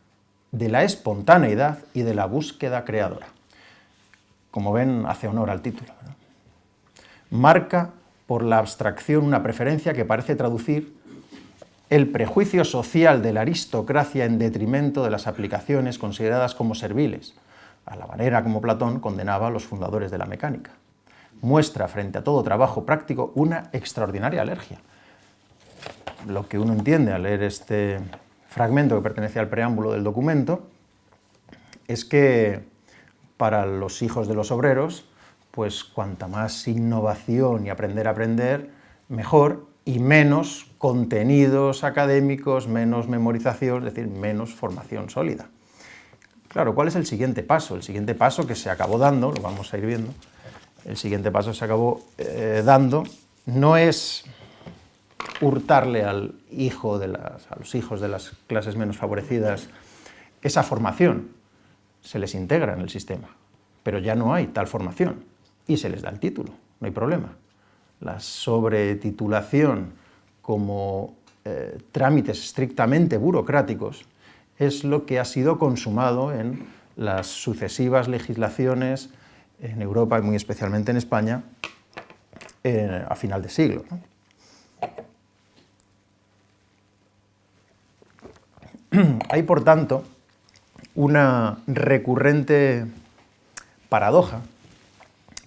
Speaker 2: de la espontaneidad y de la búsqueda creadora. Como ven, hace honor al título, ¿verdad? Marca por la abstracción una preferencia que parece traducir el prejuicio social de la aristocracia en detrimento de las aplicaciones consideradas como serviles, a la manera como Platón condenaba a los fundadores de la mecánica. Muestra frente a todo trabajo práctico una extraordinaria alergia. Lo que uno entiende al leer este fragmento que pertenece al preámbulo del documento es que para los hijos de los obreros, pues cuanta más innovación y aprender a aprender, mejor, y menos contenidos académicos, menos memorización, es decir, menos formación sólida. Claro, ¿cuál es el siguiente paso? El siguiente paso que se acabó dando, lo vamos a ir viendo, el siguiente paso que se acabó dando no es hurtarle a los hijos de las clases menos favorecidas esa formación, se les integra en el sistema, pero ya no hay tal formación y se les da el título, no hay problema. La sobretitulación como trámites estrictamente burocráticos es lo que ha sido consumado en las sucesivas legislaciones en Europa y muy especialmente en España a final de siglo, ¿no? Hay, por tanto, una recurrente paradoja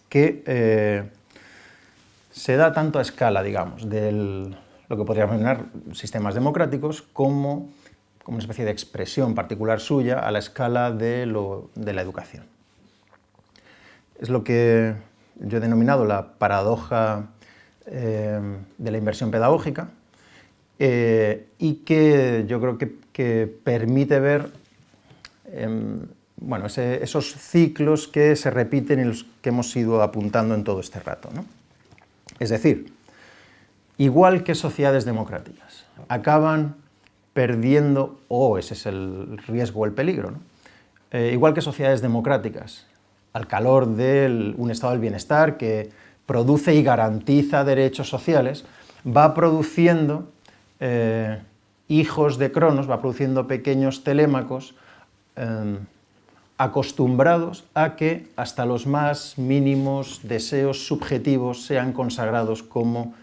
Speaker 2: que se da tanto a escala, digamos, de lo que podríamos denominar sistemas democráticos como una especie de expresión particular suya a la escala de la educación. Es lo que yo he denominado la paradoja de la inversión pedagógica y que yo creo que permite ver esos ciclos que se repiten y los que hemos ido apuntando en todo este rato, ¿no? Es decir, igual que sociedades democráticas acaban perdiendo, ese es el riesgo o el peligro, ¿no? Igual que sociedades democráticas, al calor de un estado del bienestar que produce y garantiza derechos sociales, va produciendo hijos de Cronos, va produciendo pequeños telémacos acostumbrados a que hasta los más mínimos deseos subjetivos sean consagrados como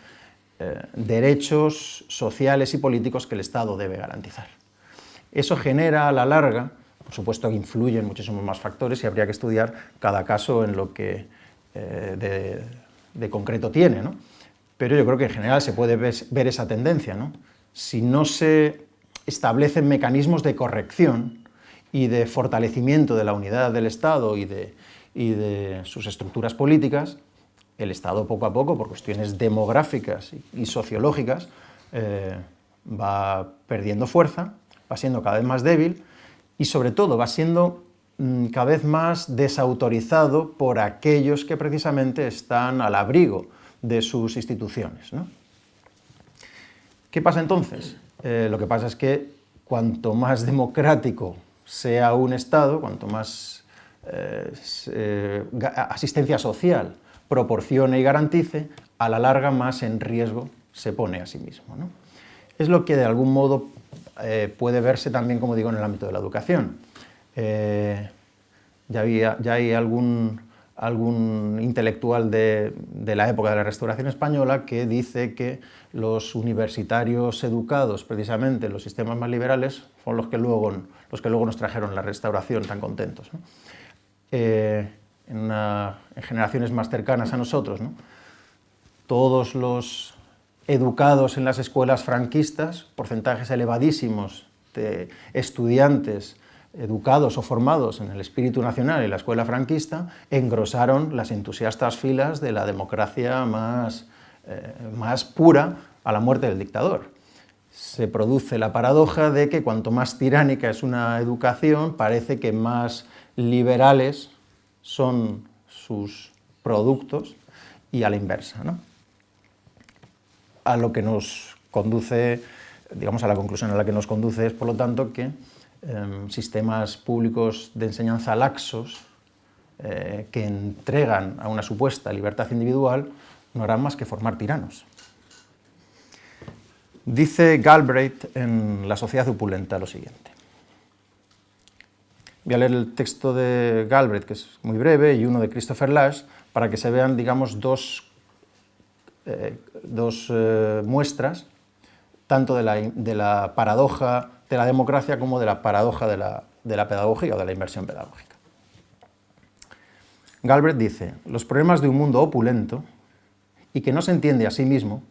Speaker 2: derechos sociales y políticos que el Estado debe garantizar. Eso genera a la larga, por supuesto que influyen muchísimos más factores y habría que estudiar cada caso en lo que de concreto tiene, ¿no? Pero yo creo que en general se puede ver esa tendencia, ¿no? Si no se establecen mecanismos de corrección y de fortalecimiento de la unidad del Estado y de sus estructuras políticas, el Estado poco a poco, por cuestiones demográficas y sociológicas, va perdiendo fuerza, va siendo cada vez más débil y sobre todo va siendo cada vez más desautorizado por aquellos que precisamente están al abrigo de sus instituciones, ¿no? ¿Qué pasa entonces? Lo que pasa es que cuanto más democrático sea un Estado, cuanto más asistencia social proporcione y garantice, a la larga más en riesgo se pone a sí mismo, ¿no? Es lo que de algún modo puede verse también, como digo, en el ámbito de la educación. Ya hay algún intelectual de la época de la Restauración española que dice que los universitarios educados precisamente en los sistemas más liberales son los que luego nos trajeron la Restauración tan contentos, ¿no? En generaciones más cercanas a nosotros, ¿no? Todos los educados en las escuelas franquistas, porcentajes elevadísimos de estudiantes educados o formados en el espíritu nacional y la escuela franquista, engrosaron las entusiastas filas de la democracia más pura a la muerte del dictador. Se produce la paradoja de que cuanto más tiránica es una educación, parece que más liberales son sus productos y a la inversa, ¿no? A lo que nos conduce, digamos, a la conclusión a la que nos conduce es, por lo tanto, que sistemas públicos de enseñanza laxos que entregan a una supuesta libertad individual no harán más que formar tiranos. Dice Galbraith en La sociedad opulenta lo siguiente. Voy a leer el texto de Galbraith, que es muy breve, y uno de Christopher Lasch, para que se vean, digamos, dos muestras, tanto de la paradoja de la democracia como de la paradoja de la pedagogía o de la inversión pedagógica. Galbraith dice: los problemas de un mundo opulento y que no se entiende a sí mismo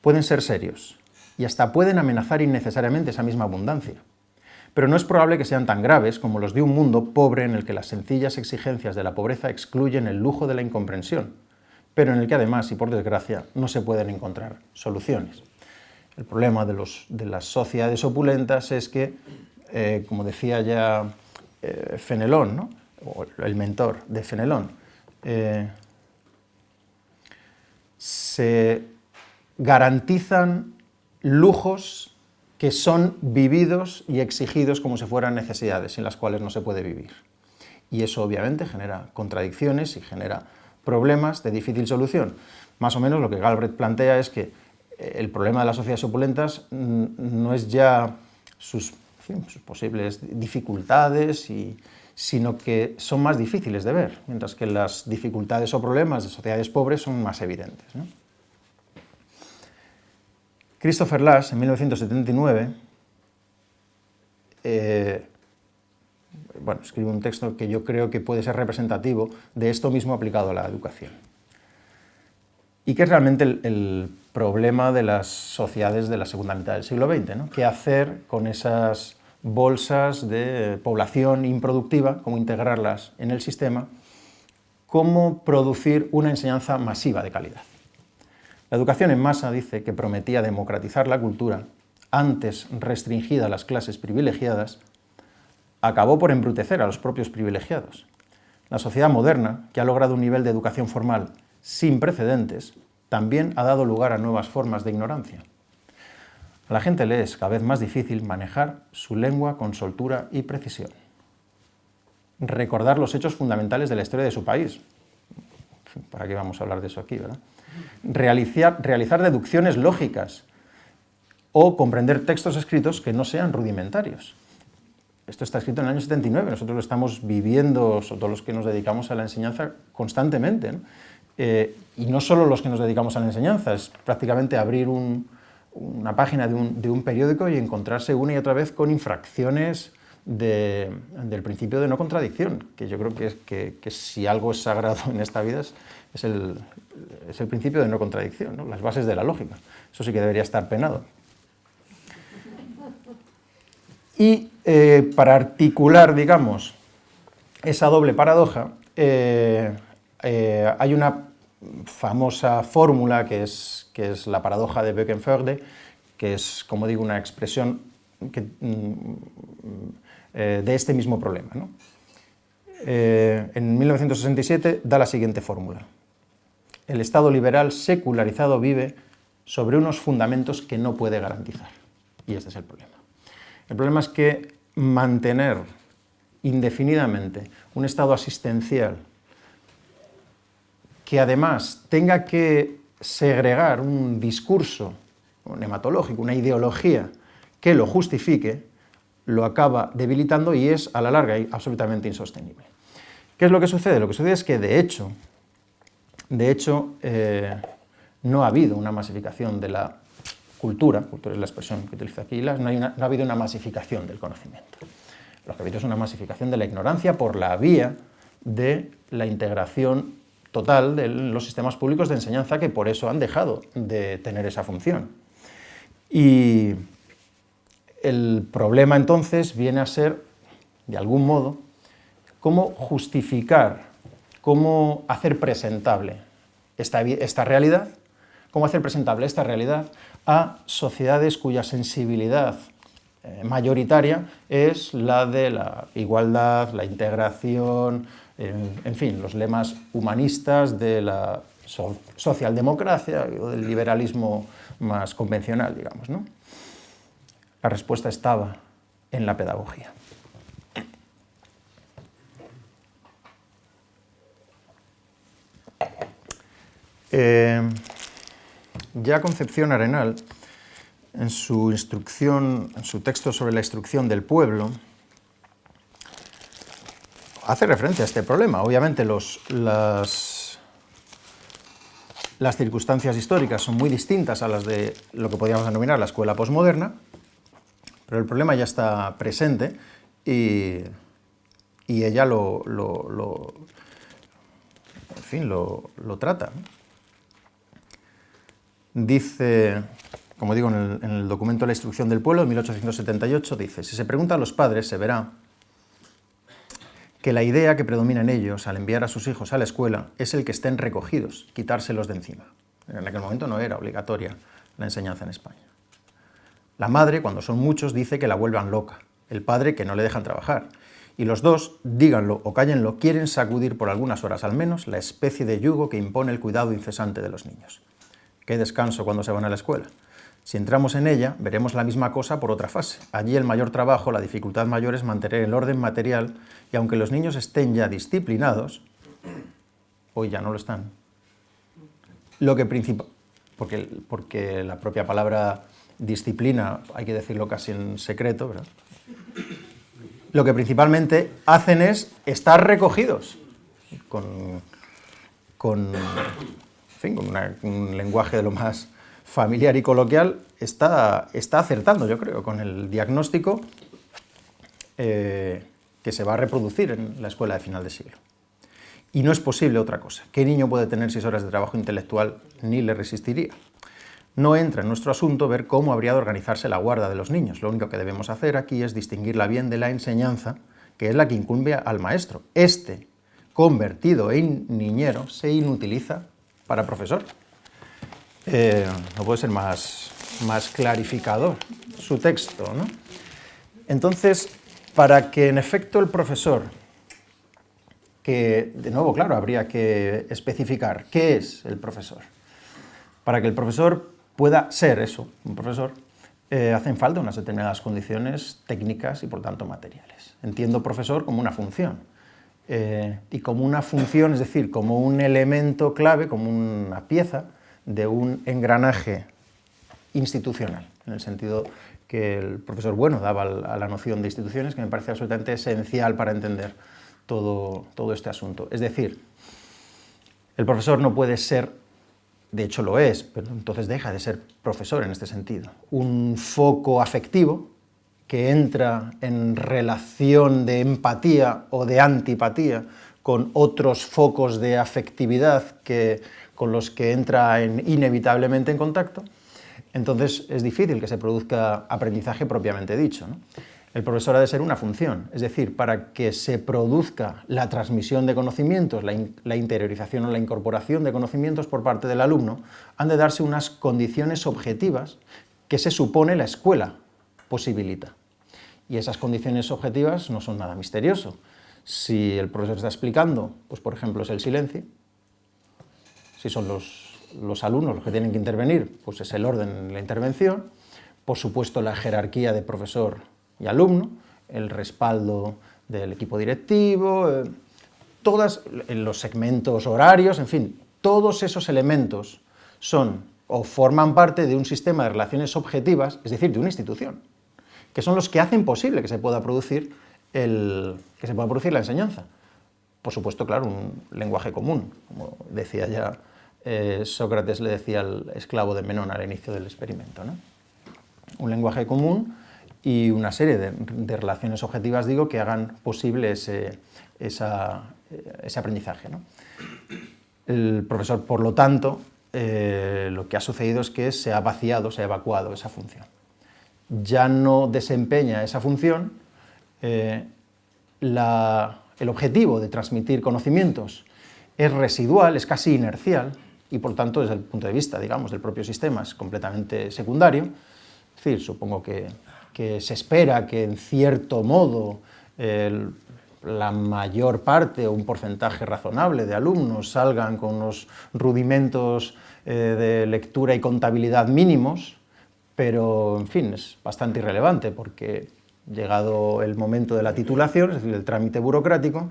Speaker 2: pueden ser serios y hasta pueden amenazar innecesariamente esa misma abundancia, pero no es probable que sean tan graves como los de un mundo pobre en el que las sencillas exigencias de la pobreza excluyen el lujo de la incomprensión, pero en el que además, y por desgracia, no se pueden encontrar soluciones. El problema de las sociedades opulentas es que, como decía ya Fenelón, ¿no? O el mentor de Fenelón, se garantizan lujos que son vividos y exigidos como si fueran necesidades, sin las cuales no se puede vivir. Y eso obviamente genera contradicciones y genera problemas de difícil solución. Más o menos lo que Galbraith plantea es que el problema de las sociedades opulentas no es ya sus posibles dificultades, sino que son más difíciles de ver, mientras que las dificultades o problemas de sociedades pobres son más evidentes, ¿no? Christopher Lasch, en 1979, escribe un texto que yo creo que puede ser representativo de esto mismo aplicado a la educación. Y que es realmente el problema de las sociedades de la segunda mitad del siglo XX, ¿no? ¿Qué hacer con esas bolsas de población improductiva? ¿Cómo integrarlas en el sistema? ¿Cómo producir una enseñanza masiva de calidad? La educación en masa, dice, que prometía democratizar la cultura, antes restringida a las clases privilegiadas, acabó por embrutecer a los propios privilegiados. La sociedad moderna, que ha logrado un nivel de educación formal sin precedentes, también ha dado lugar a nuevas formas de ignorancia. A la gente le es cada vez más difícil manejar su lengua con soltura y precisión. Recordar los hechos fundamentales de la historia de su país. ¿Para qué vamos a hablar de eso aquí, verdad? Realizar deducciones lógicas o comprender textos escritos que no sean rudimentarios. Esto está escrito en el año 79, nosotros lo estamos viviendo, todos los que nos dedicamos a la enseñanza, constantemente, ¿no? Y no solo los que nos dedicamos a la enseñanza, es prácticamente abrir una página de un periódico y encontrarse una y otra vez con infracciones del principio de no contradicción, que yo creo que si algo es sagrado en esta vida es el principio de no contradicción, ¿no? Las bases de la lógica. Eso sí que debería estar penado. Y para articular, digamos, esa doble paradoja, hay una famosa fórmula que es la paradoja de Böckenförde, que es, como digo, una expresión de este mismo problema, ¿no? En 1967 da la siguiente fórmula: el Estado liberal secularizado vive sobre unos fundamentos que no puede garantizar. Y este es el problema. El problema es que mantener indefinidamente un Estado asistencial que además tenga que segregar un discurso nematológico, una ideología que lo justifique, lo acaba debilitando y es a la larga absolutamente insostenible. ¿Qué es lo que sucede? Lo que sucede es que de hecho no ha habido una masificación de la cultura es la expresión que utiliza aquí, no ha habido una masificación del conocimiento. Lo que ha habido es una masificación de la ignorancia por la vía de la integración total de los sistemas públicos de enseñanza, que por eso han dejado de tener esa función. Y el problema entonces viene a ser, de algún modo, cómo justificar, cómo hacer presentable esta realidad, cómo hacer presentable esta realidad a sociedades cuya sensibilidad mayoritaria es la de la igualdad, la integración, en fin, los lemas humanistas de la socialdemocracia o del liberalismo más convencional, digamos, ¿no? La respuesta estaba en la pedagogía. Ya Concepción Arenal, en su texto sobre la instrucción del pueblo, hace referencia a este problema. Obviamente las circunstancias históricas son muy distintas a las de lo que podríamos denominar la escuela posmoderna, pero el problema ya está presente y ella lo trata. Dice, como digo, en el documento de la instrucción del pueblo, de 1878, dice: si se pregunta a los padres, se verá que la idea que predomina en ellos al enviar a sus hijos a la escuela es el que estén recogidos, quitárselos de encima. En aquel momento no era obligatoria la enseñanza en España. La madre, cuando son muchos, dice que la vuelvan loca. El padre, que no le dejan trabajar. Y los dos, díganlo o cállenlo, quieren sacudir por algunas horas al menos la especie de yugo que impone el cuidado incesante de los niños. ¿Qué descanso cuando se van a la escuela? Si entramos en ella, veremos la misma cosa por otra fase. Allí el mayor trabajo, la dificultad mayor es mantener el orden material, y aunque los niños estén ya disciplinados, hoy ya no lo están. Lo que porque la propia palabra disciplina, hay que decirlo casi en secreto, ¿verdad? Lo que principalmente hacen es estar recogidos con un lenguaje de lo más familiar y coloquial, está acertando, yo creo, con el diagnóstico que se va a reproducir en la escuela de final de siglo. Y no es posible otra cosa. ¿Qué niño puede tener 6 horas de trabajo intelectual? Ni le resistiría. No entra en nuestro asunto ver cómo habría de organizarse la guarda de los niños. Lo único que debemos hacer aquí es distinguirla bien de la enseñanza, que es la que incumbe al maestro. Este, convertido en niñero, se inutiliza para profesor. No puede ser más clarificador su texto, ¿no? Entonces, para que en efecto el profesor, que de nuevo, claro, habría que especificar qué es el profesor. Para que el profesor pueda ser eso, un profesor, hacen falta unas determinadas condiciones técnicas y por tanto materiales. Entiendo profesor como una función. Y como una función, es decir, como un elemento clave, como una pieza de un engranaje institucional, en el sentido que el profesor Bueno daba a la noción de instituciones, que me parece absolutamente esencial para entender todo este asunto. Es decir, el profesor no puede ser, de hecho lo es, pero entonces deja de ser profesor en este sentido, un foco afectivo que entra en relación de empatía o de antipatía con otros focos de afectividad con los que entra inevitablemente en contacto, entonces es difícil que se produzca aprendizaje propiamente dicho, ¿no? El profesor ha de ser una función, es decir, para que se produzca la transmisión de conocimientos, la interiorización o la incorporación de conocimientos por parte del alumno, han de darse unas condiciones objetivas que se supone la escuela posibilita. Y esas condiciones objetivas no son nada misterioso. Si el profesor está explicando, pues por ejemplo es el silencio. Si son los alumnos los que tienen que intervenir, pues es el orden en la intervención. Por supuesto la jerarquía de profesor y alumno, el respaldo del equipo directivo, todos los segmentos horarios, en fin, todos esos elementos son o forman parte de un sistema de relaciones objetivas, es decir, de una institución, que son los que hacen posible que se pueda producir la enseñanza. Por supuesto, claro, un lenguaje común, como decía ya Sócrates le decía al esclavo de Menón al inicio del experimento, ¿no? Un lenguaje común y una serie de relaciones objetivas, digo, que hagan posible ese aprendizaje, ¿no? El profesor, por lo tanto, lo que ha sucedido es que se ha vaciado, se ha evacuado esa función. Ya no desempeña esa función, el objetivo de transmitir conocimientos es residual, es casi inercial, y por tanto, desde el punto de vista, digamos, del propio sistema, es completamente secundario. Es decir, supongo que se espera que en cierto modo la mayor parte o un porcentaje razonable de alumnos salgan con unos rudimentos de lectura y contabilidad mínimos, pero en fin, es bastante irrelevante porque llegado el momento de la titulación, es decir, el trámite burocrático,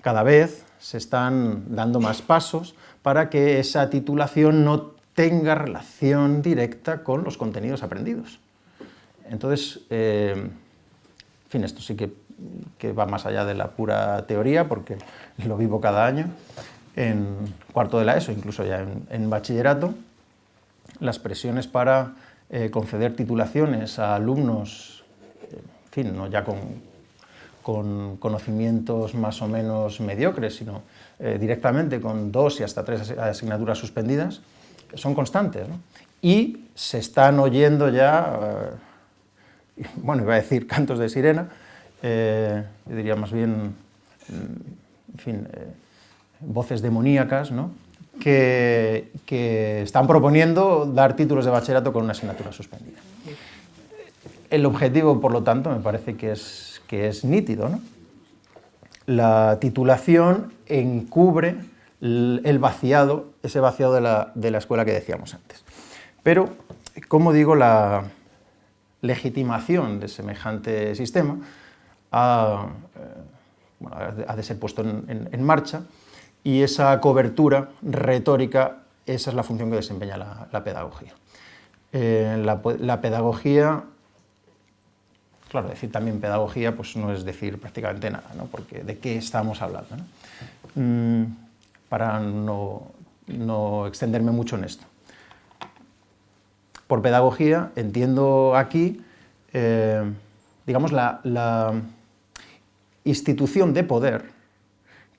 Speaker 2: cada vez se están dando más pasos para que esa titulación no tenga relación directa con los contenidos aprendidos. Entonces, en fin, esto sí que va más allá de la pura teoría, porque lo vivo cada año, en cuarto de la ESO, incluso ya en bachillerato, las presiones para conceder titulaciones a alumnos, en fin, no ya con conocimientos más o menos mediocres, sino directamente con 2 y hasta 3 asignaturas suspendidas, son constantes, ¿no? Y se están oyendo ya... bueno, iba a decir cantos de sirena, yo diría más bien, en fin, voces demoníacas, ¿no? que están proponiendo dar títulos de bachillerato con una asignatura suspendida. El objetivo, por lo tanto, me parece que es nítido, ¿no? La titulación encubre el vaciado, ese vaciado de la escuela que decíamos antes. Pero, como digo, la legitimación de semejante sistema ha de ser puesto en marcha, y esa cobertura retórica, esa es la función que desempeña la pedagogía. La pedagogía, claro, decir también pedagogía pues no es decir prácticamente nada, ¿no? Porque ¿de qué estamos hablando, ¿no? Para no extenderme mucho en esto. Por pedagogía entiendo aquí, digamos, la institución de poder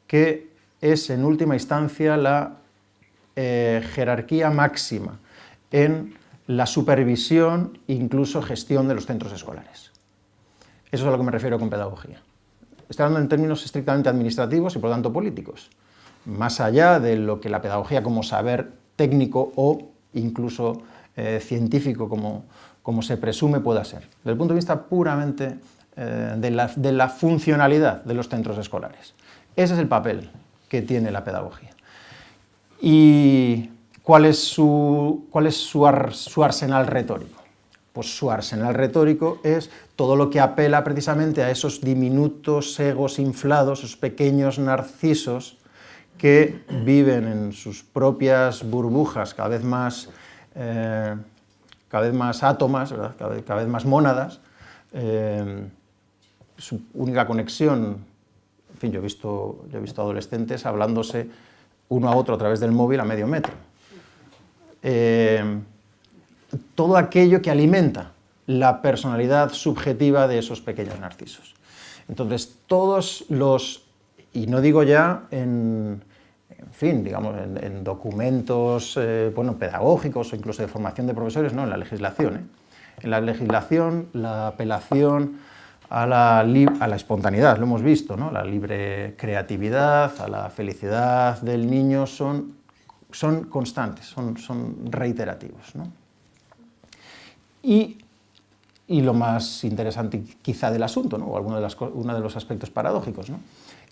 Speaker 2: que es en última instancia la jerarquía máxima en la supervisión e incluso gestión de los centros escolares. Eso es a lo que me refiero con pedagogía. Estoy hablando en términos estrictamente administrativos y por lo tanto políticos, más allá de lo que la pedagogía como saber técnico o incluso científico como se presume pueda ser, desde el punto de vista puramente de la funcionalidad de los centros escolares. Ese es el papel que tiene la pedagogía. ¿Y cuál es su arsenal retórico? Pues su arsenal retórico es todo lo que apela precisamente a esos diminutos egos inflados, esos pequeños narcisos que viven en sus propias burbujas cada vez más átomas, ¿verdad? Cada vez más mónadas. Su única conexión, en fin, yo he visto adolescentes hablándose uno a otro a través del móvil a medio metro. Todo aquello que alimenta la personalidad subjetiva de esos pequeños narcisos. Entonces, todos los, y no digo ya en documentos pedagógicos o incluso de formación de profesores, no, en la legislación. En la legislación, la apelación a la espontaneidad, lo hemos visto, ¿no? La libre creatividad, a la felicidad del niño son constantes, son reiterativos, ¿no? Y lo más interesante quizá del asunto, ¿no? O uno de los aspectos paradójicos, ¿no?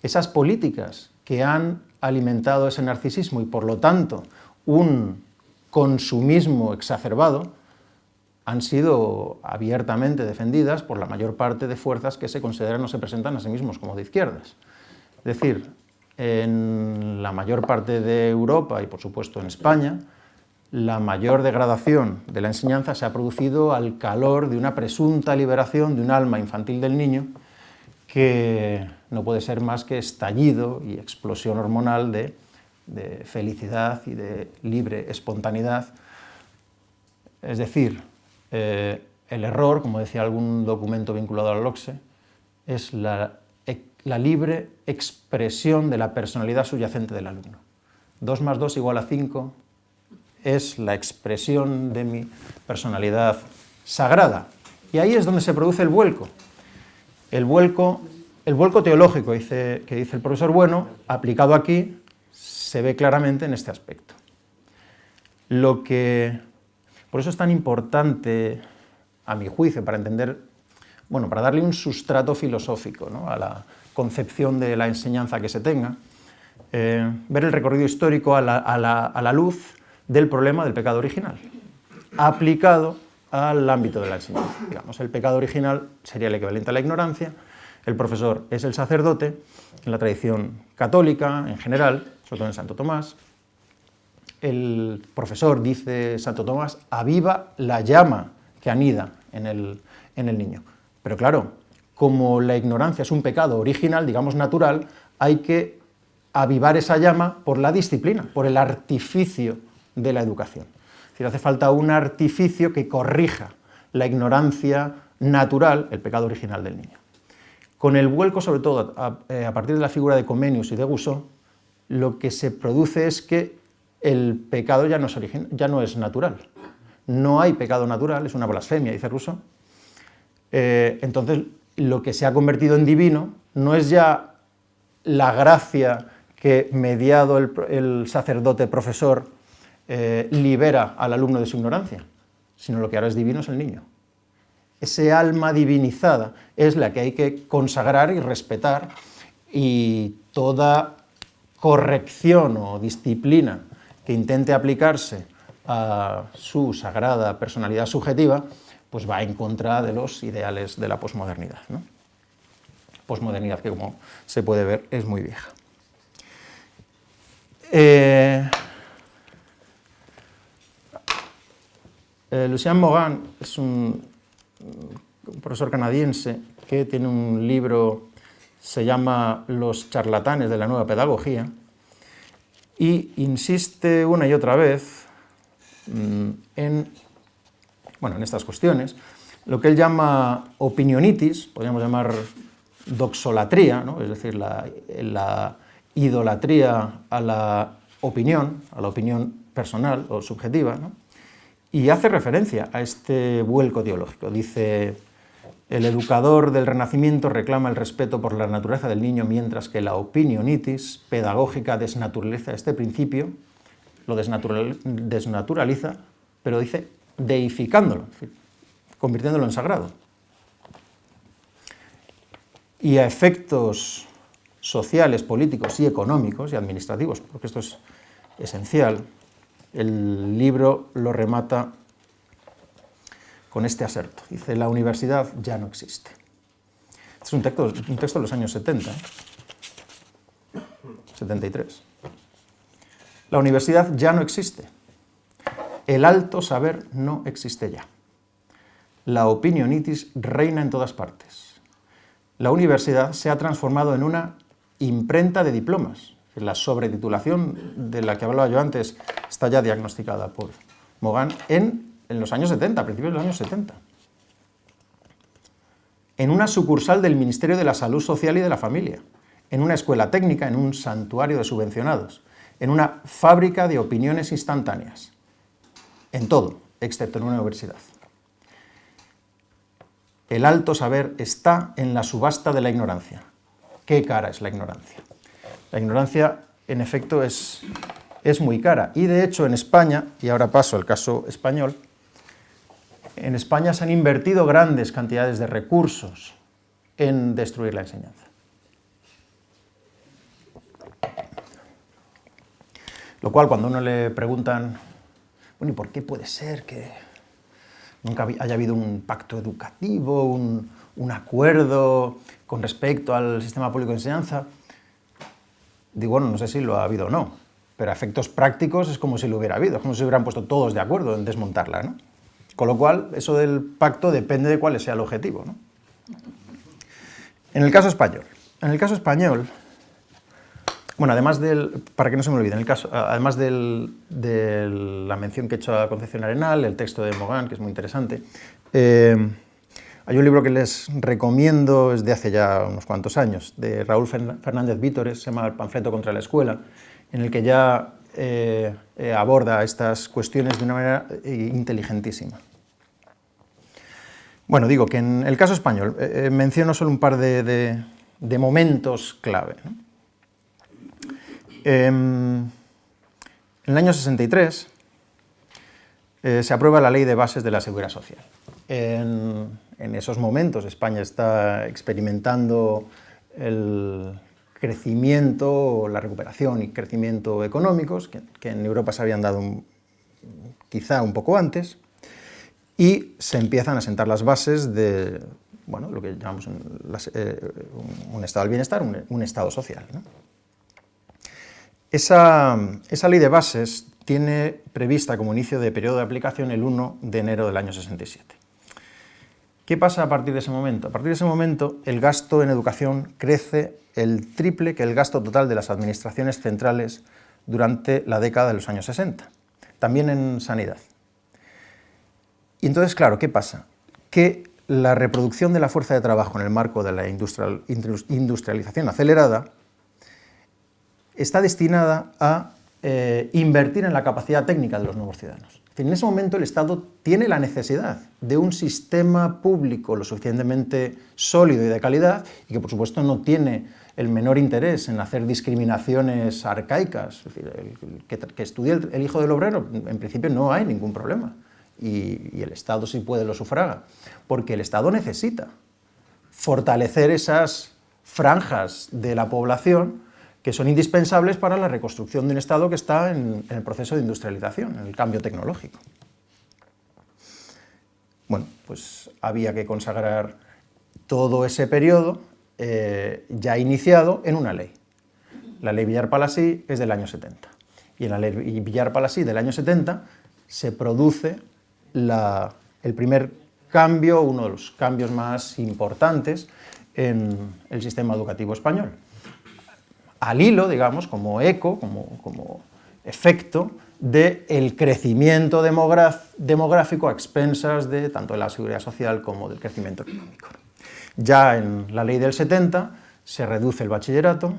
Speaker 2: Esas políticas que han alimentado ese narcisismo y por lo tanto un consumismo exacerbado han sido abiertamente defendidas por la mayor parte de fuerzas que se consideran o se presentan a sí mismos como de izquierdas. Es decir, en la mayor parte de Europa y por supuesto en España, la mayor degradación de la enseñanza se ha producido al calor de una presunta liberación de un alma infantil del niño que no puede ser más que estallido y explosión hormonal de felicidad y de libre espontaneidad. Es decir, el error, como decía algún documento vinculado a la LOCSE, es la libre expresión de la personalidad subyacente del alumno. 2 más 2 igual a 5 es la expresión de mi personalidad sagrada. Y ahí es donde se produce el vuelco. El vuelco teológico que dice el profesor Bueno, aplicado aquí, se ve claramente en este aspecto. Por eso es tan importante, a mi juicio, para entender, bueno, para darle un sustrato filosófico, ¿no?, a la concepción de la enseñanza que se tenga, ver el recorrido histórico a la luz del problema del pecado original, aplicado al ámbito de la enseñanza. Digamos, el pecado original sería el equivalente a la ignorancia, el profesor es el sacerdote, en la tradición católica en general, sobre todo en Santo Tomás. El profesor, dice Santo Tomás, aviva la llama que anida en el niño. Pero claro, como la ignorancia es un pecado original, digamos natural, hay que avivar esa llama por la disciplina, por el artificio de la educación. Es decir, hace falta un artificio que corrija la ignorancia natural, el pecado original del niño. Con el vuelco, sobre todo, a partir de la figura de Comenius y de Guizot, lo que se produce es que el pecado ya no es natural. No hay pecado natural, es una blasfemia, dice Rousseau. Entonces, lo que se ha convertido en divino no es ya la gracia que, mediado el sacerdote profesor, libera al alumno de su ignorancia, sino lo que ahora es divino es el niño. Ese alma divinizada es la que hay que consagrar y respetar, y toda corrección o disciplina que intente aplicarse a su sagrada personalidad subjetiva, pues va en contra de los ideales de la posmodernidad, ¿no? Posmodernidad que, como se puede ver, es muy vieja. Lucien Morin es un profesor canadiense que tiene un libro, se llama Los charlatanes de la nueva pedagogía, y insiste una y otra vez en estas cuestiones, lo que él llama opinionitis, podríamos llamar doxolatría, ¿no?, es decir, la idolatría a la opinión personal o subjetiva, ¿no?, y hace referencia a este vuelco teológico. Dice: el educador del Renacimiento reclama el respeto por la naturaleza del niño, mientras que la opinionitis pedagógica desnaturaliza este principio, lo desnaturaliza, pero dice deificándolo, es decir, convirtiéndolo en sagrado. Y a efectos sociales, políticos y económicos y administrativos, porque esto es esencial, el libro lo remata con este aserto. Dice: la universidad ya no existe. Este es un texto de los años 70, 73. La universidad ya no existe. El alto saber no existe ya. La opinionitis reina en todas partes. La universidad se ha transformado en una imprenta de diplomas. La sobretitulación de la que hablaba yo antes está ya diagnosticada por Morin en los años 70, a principios de los años 70. En una sucursal del Ministerio de la Salud Social y de la Familia, en una escuela técnica, en un santuario de subvencionados, en una fábrica de opiniones instantáneas, en todo, excepto en una universidad. el alto saber está en la subasta de la ignorancia. ¿Qué cara es la ignorancia? La ignorancia, en efecto, es muy cara. Y de hecho, en España, y ahora paso al caso español, en España se han invertido grandes cantidades de recursos en destruir la enseñanza. Lo cual, cuando a uno le preguntan, bueno, ¿y por qué puede ser que nunca haya habido un pacto educativo, un acuerdo con respecto al sistema público de enseñanza? Digo, bueno, no sé si lo ha habido o no, pero a efectos prácticos es como si lo hubiera habido, es como si se hubieran puesto todos de acuerdo en desmontarla, ¿no? Con lo cual, eso del pacto depende de cuál sea el objetivo, ¿no? En el caso español, bueno, además para que no se me olvide, además de la mención que he hecho a Concepción Arenal, el texto de Mogán, que es muy interesante, hay un libro que les recomiendo, es de hace ya unos cuantos años, de Raúl Fernández Vítores, se llama El panfleto contra la escuela, en el que ya aborda estas cuestiones de una manera inteligentísima. Bueno, digo que en el caso español menciono solo un par de momentos clave, ¿no? En el año 63 se aprueba la Ley de Bases de la Seguridad Social. En esos momentos España está experimentando el crecimiento, la recuperación y crecimiento económicos que en Europa se habían dado quizá un poco antes, y se empiezan a sentar las bases de, bueno, lo que llamamos un estado del bienestar, un estado social, ¿no? Esa ley de bases tiene prevista como inicio de periodo de aplicación el 1 de enero del año 67. ¿Qué pasa a partir de ese momento? A partir de ese momento, el gasto en educación crece el triple que el gasto total de las administraciones centrales durante la década de los años 60, también en sanidad. Y entonces, claro, ¿qué pasa? Que la reproducción de la fuerza de trabajo en el marco de la industrialización acelerada está destinada a invertir en la capacidad técnica de los nuevos ciudadanos. En ese momento el Estado tiene la necesidad de un sistema público lo suficientemente sólido y de calidad, y que por supuesto no tiene el menor interés en hacer discriminaciones arcaicas. Es decir, que estudie el hijo del obrero, en principio no hay ningún problema, y el Estado sí puede lo sufraga, porque el Estado necesita fortalecer esas franjas de la población que son indispensables para la reconstrucción de un Estado que está en el proceso de industrialización, en el cambio tecnológico. Bueno, pues había que consagrar todo ese periodo ya iniciado en una ley. La ley Villar-Palasí es del año 70. Y en la ley Villar-Palasí del año 70 se produce el primer cambio, uno de los cambios más importantes en el sistema educativo español. Al hilo, digamos, como eco, como efecto del crecimiento demográfico a expensas de tanto de la seguridad social como del crecimiento económico. Ya en la ley del 70 se reduce el bachillerato,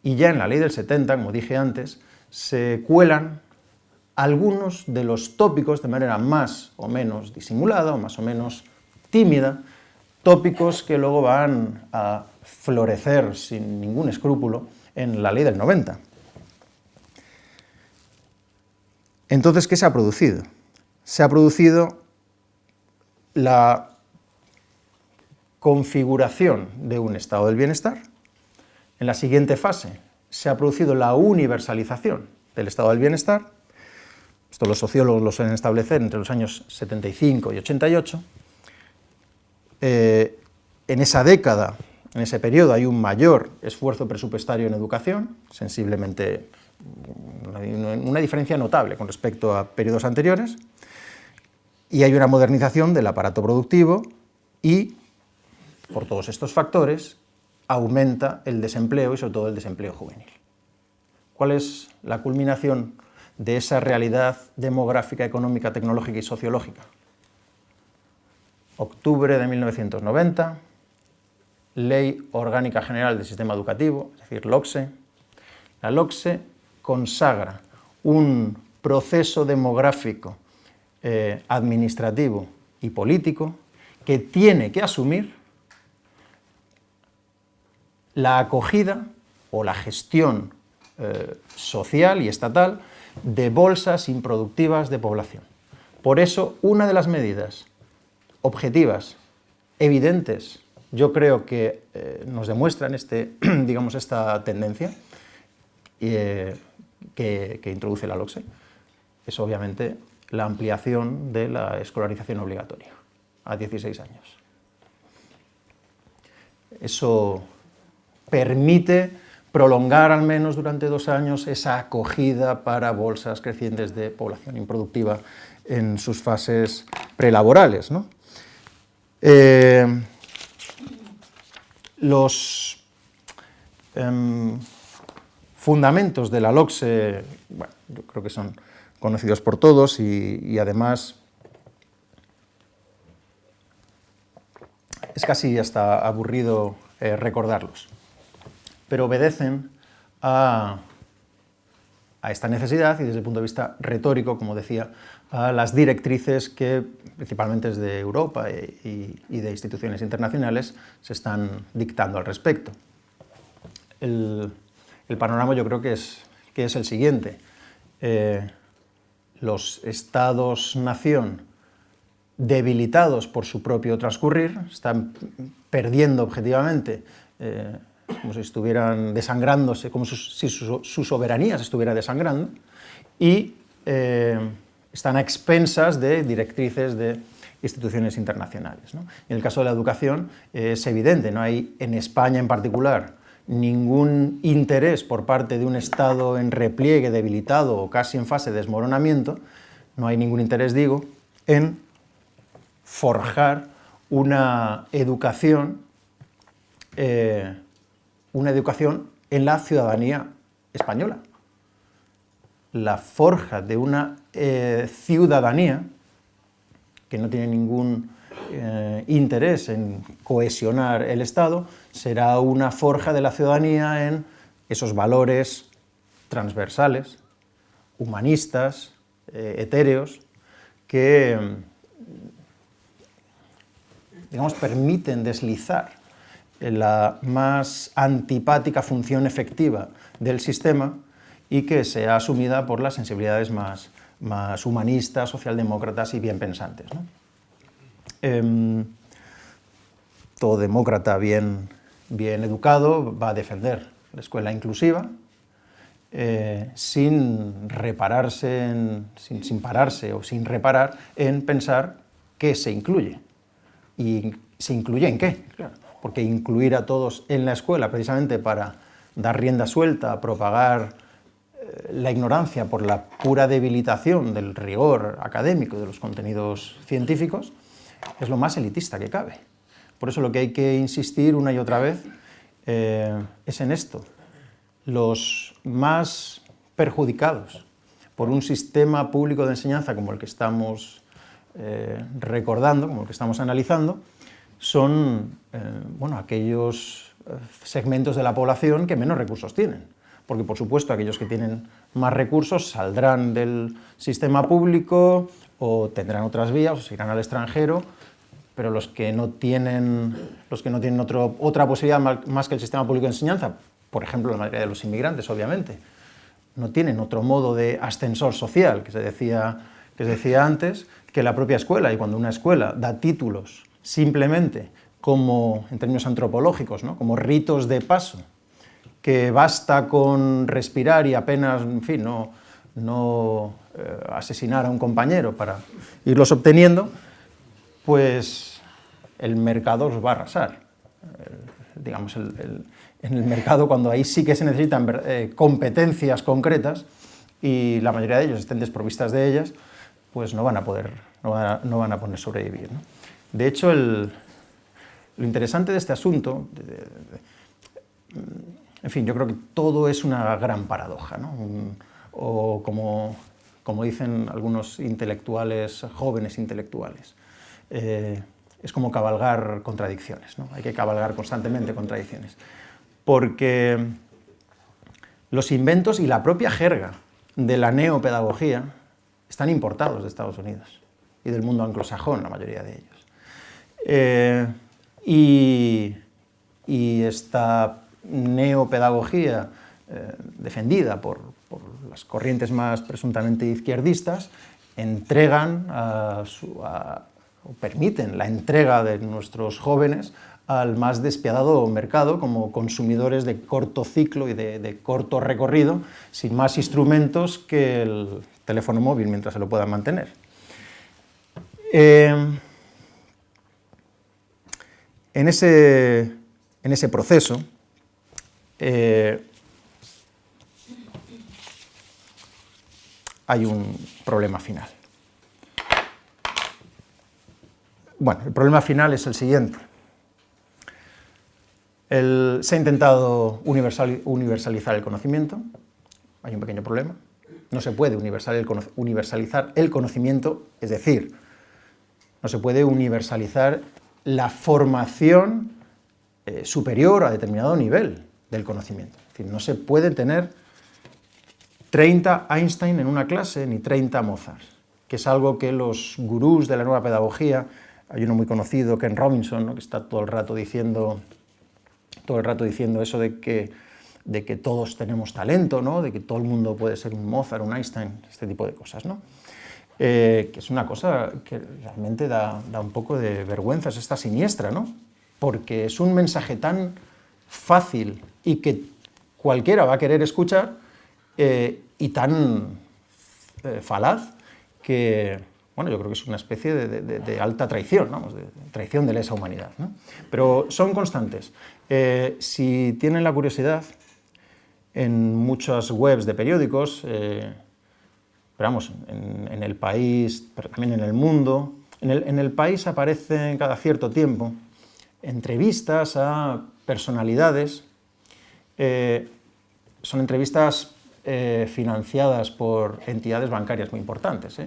Speaker 2: y ya en la ley del 70, como dije antes, se cuelan algunos de los tópicos de manera más o menos disimulada o más o menos tímida, tópicos que luego van a florecer sin ningún escrúpulo en la ley del 90. Entonces, ¿qué se ha producido? Se ha producido la configuración de un estado del bienestar. En la siguiente fase se ha producido la universalización del estado del bienestar. Esto los sociólogos lo suelen establecer entre los años 75 y 88. En esa década, en ese periodo, hay un mayor esfuerzo presupuestario en educación, sensiblemente, una diferencia notable con respecto a periodos anteriores, y hay una modernización del aparato productivo y, por todos estos factores, aumenta el desempleo y sobre todo el desempleo juvenil. ¿Cuál es la culminación de esa realidad demográfica, económica, tecnológica y sociológica? Octubre de 1990, Ley Orgánica General del Sistema Educativo, es decir, LOCSE. La LOCSE consagra un proceso demográfico, administrativo y político que tiene que asumir la acogida o la gestión social y estatal de bolsas improductivas de población. Por eso, una de las medidas objetivas, evidentes, yo creo que nos demuestran digamos, esta tendencia que introduce la LOCSE, es obviamente la ampliación de la escolarización obligatoria a 16 años. Eso permite prolongar al menos durante 2 años esa acogida para bolsas crecientes de población improductiva en sus fases prelaborales, ¿no? Los fundamentos de la LOCSE, bueno, yo creo que son conocidos por todos y además es casi hasta aburrido recordarlos, pero obedecen a esta necesidad y desde el punto de vista retórico, como decía, a las directrices que, principalmente desde Europa y de instituciones internacionales, se están dictando al respecto. El panorama yo creo que es el siguiente. Los estados-nación debilitados por su propio transcurrir están perdiendo objetivamente, como si estuvieran desangrándose, como si su soberanía se estuviera desangrando, y están a expensas de directrices de instituciones internacionales, ¿no? En el caso de la educación es evidente, no hay en España en particular ningún interés por parte de un Estado en repliegue, debilitado o casi en fase de desmoronamiento, no hay ningún interés, digo, en forjar una educación en la ciudadanía española. La forja de una ciudadanía que no tiene ningún interés en cohesionar el Estado, será una forja de la ciudadanía en esos valores transversales, humanistas, etéreos, que, digamos, permiten deslizar la más antipática función efectiva del sistema y que sea asumida por las sensibilidades más humanistas, socialdemócratas y bien pensantes, ¿no? Todo demócrata bien educado va a defender la escuela inclusiva sin pararse o sin reparar en pensar qué se incluye. ¿Y se incluye en qué? Claro, porque incluir a todos en la escuela precisamente para dar rienda suelta a propagar la ignorancia por la pura debilitación del rigor académico de los contenidos científicos es lo más elitista que cabe. Por eso lo que hay que insistir una y otra vez es en esto. Los más perjudicados por un sistema público de enseñanza como el que estamos recordando, como el que estamos analizando, son aquellos segmentos de la población que menos recursos tienen. Porque, por supuesto, aquellos que tienen más recursos saldrán del sistema público o tendrán otras vías o se irán al extranjero, pero los que no tienen otra posibilidad más que el sistema público de enseñanza, por ejemplo, la mayoría de los inmigrantes, obviamente, no tienen otro modo de ascensor social, que se decía antes, que la propia escuela. Y cuando una escuela da títulos simplemente como, en términos antropológicos, ¿no?, como ritos de paso, que basta con respirar y apenas, en fin, no asesinar a un compañero para irlos obteniendo, pues el mercado los va a arrasar. Digamos, en el mercado, cuando ahí sí que se necesitan competencias concretas y la mayoría de ellos estén desprovistas de ellas, pues no van a poder sobrevivir, ¿no? De hecho, lo interesante de este asunto, en fin, yo creo que todo es una gran paradoja, ¿no? O como dicen algunos intelectuales, jóvenes intelectuales, es como cabalgar contradicciones, ¿no? Hay que cabalgar constantemente contradicciones, porque los inventos y la propia jerga de la neopedagogía están importados de Estados Unidos y del mundo anglosajón, la mayoría de ellos. Y esta neopedagogía defendida por las corrientes más presuntamente izquierdistas entregan o permiten la entrega de nuestros jóvenes al más despiadado mercado como consumidores de corto ciclo y de corto recorrido, sin más instrumentos que el teléfono móvil mientras se lo puedan mantener. En ese proceso, hay un problema final. Bueno, el problema final es el siguiente. Se ha intentado universalizar el conocimiento. Hay un pequeño problema. No se puede universalizar el conocimiento, es decir, no se puede universalizar la formación superior a determinado nivel del conocimiento. Es decir, no se puede tener 30 Einstein en una clase ni 30 Mozart, que es algo que los gurús de la nueva pedagogía, hay uno muy conocido, Ken Robinson, ¿no?, que está todo el rato diciendo eso de que todos tenemos talento, ¿no?, de que todo el mundo puede ser un Mozart, un Einstein, este tipo de cosas, ¿no? Que es una cosa que realmente da un poco de vergüenza, es esta siniestra, ¿no? Porque es un mensaje tan fácil y que cualquiera va a querer escuchar y tan falaz que, bueno, yo creo que es una especie de alta traición, vamos, de traición de lesa humanidad, ¿no? Pero son constantes. Si tienen la curiosidad, en muchas webs de periódicos, pero vamos, en El País, pero también en El Mundo, en el País aparecen cada cierto tiempo entrevistas a personalidades, son entrevistas financiadas por entidades bancarias muy importantes,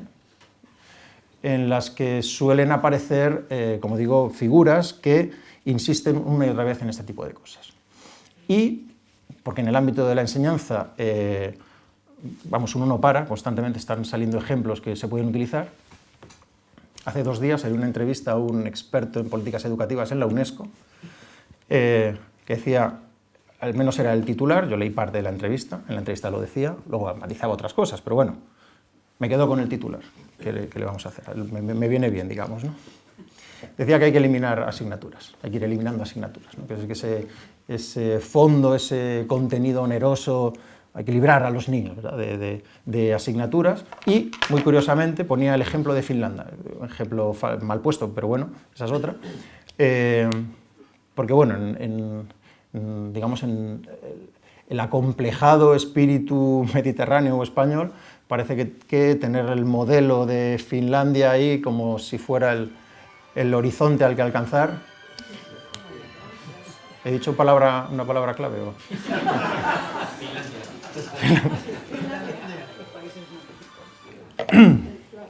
Speaker 2: en las que suelen aparecer, como digo, figuras que insisten una y otra vez en este tipo de cosas. Y, porque en el ámbito de la enseñanza, vamos, uno no para, constantemente están saliendo ejemplos que se pueden utilizar. Hace 2 días hay una entrevista a un experto en políticas educativas en la UNESCO, que decía, al menos era el titular, yo leí parte de la entrevista, en la entrevista lo decía, luego matizaba otras cosas, pero bueno, me quedo con el titular, ¿qué le vamos a hacer? Me viene bien, digamos, ¿no? Decía que hay que eliminar asignaturas, hay que ir eliminando asignaturas, ¿no? Que ese fondo, ese contenido oneroso, hay que librar a los niños, ¿verdad?, de asignaturas, y, muy curiosamente, ponía el ejemplo de Finlandia, un ejemplo mal puesto, pero bueno, esa es otra, porque, bueno, digamos, en el acomplejado espíritu mediterráneo o español, parece que tener el modelo de Finlandia ahí como si fuera el horizonte al que alcanzar. ¿He dicho una palabra clave? ¿O?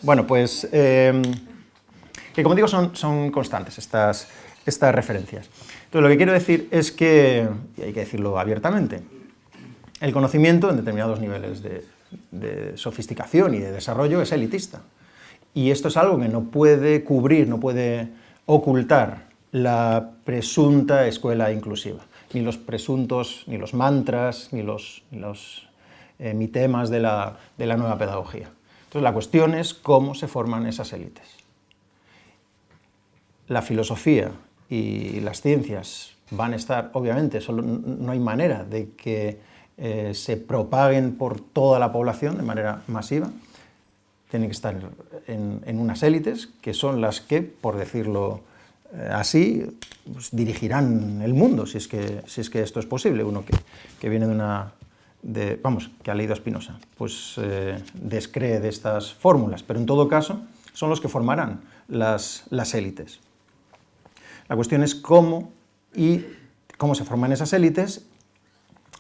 Speaker 2: Bueno, pues, que como digo, son constantes estas referencias. Entonces, lo que quiero decir es que, y hay que decirlo abiertamente, el conocimiento en determinados niveles de sofisticación y de desarrollo es elitista. Y esto es algo que no puede cubrir, no puede ocultar la presunta escuela inclusiva. Ni los presuntos, ni los mantras, ni los mitemas de la nueva pedagogía. Entonces, la cuestión es cómo se forman esas élites. La filosofía y las ciencias van a estar, obviamente, no hay manera de que se propaguen por toda la población de manera masiva. Tienen que estar en unas élites que son las que, por decirlo así, pues, dirigirán el mundo, si es que esto es posible. Uno que viene que ha leído a Spinoza, pues descree de estas fórmulas, pero en todo caso son los que formarán las élites. La cuestión es cómo se forman esas élites,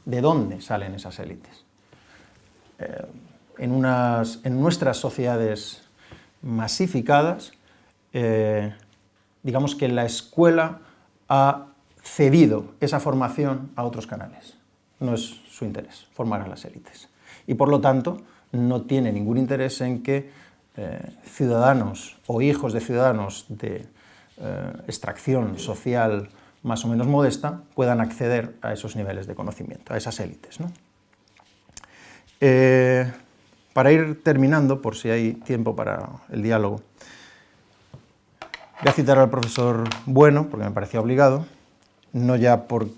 Speaker 2: de dónde salen esas élites. En nuestras sociedades masificadas, digamos que la escuela ha cedido esa formación a otros canales. No es su interés formar a las élites. Y por lo tanto, no tiene ningún interés en que ciudadanos o hijos de ciudadanos extracción social más o menos modesta puedan acceder a esos niveles de conocimiento, a esas élites, ¿no? Para ir terminando, por si hay tiempo para el diálogo, voy a citar al profesor Bueno, porque me parecía obligado, no ya porque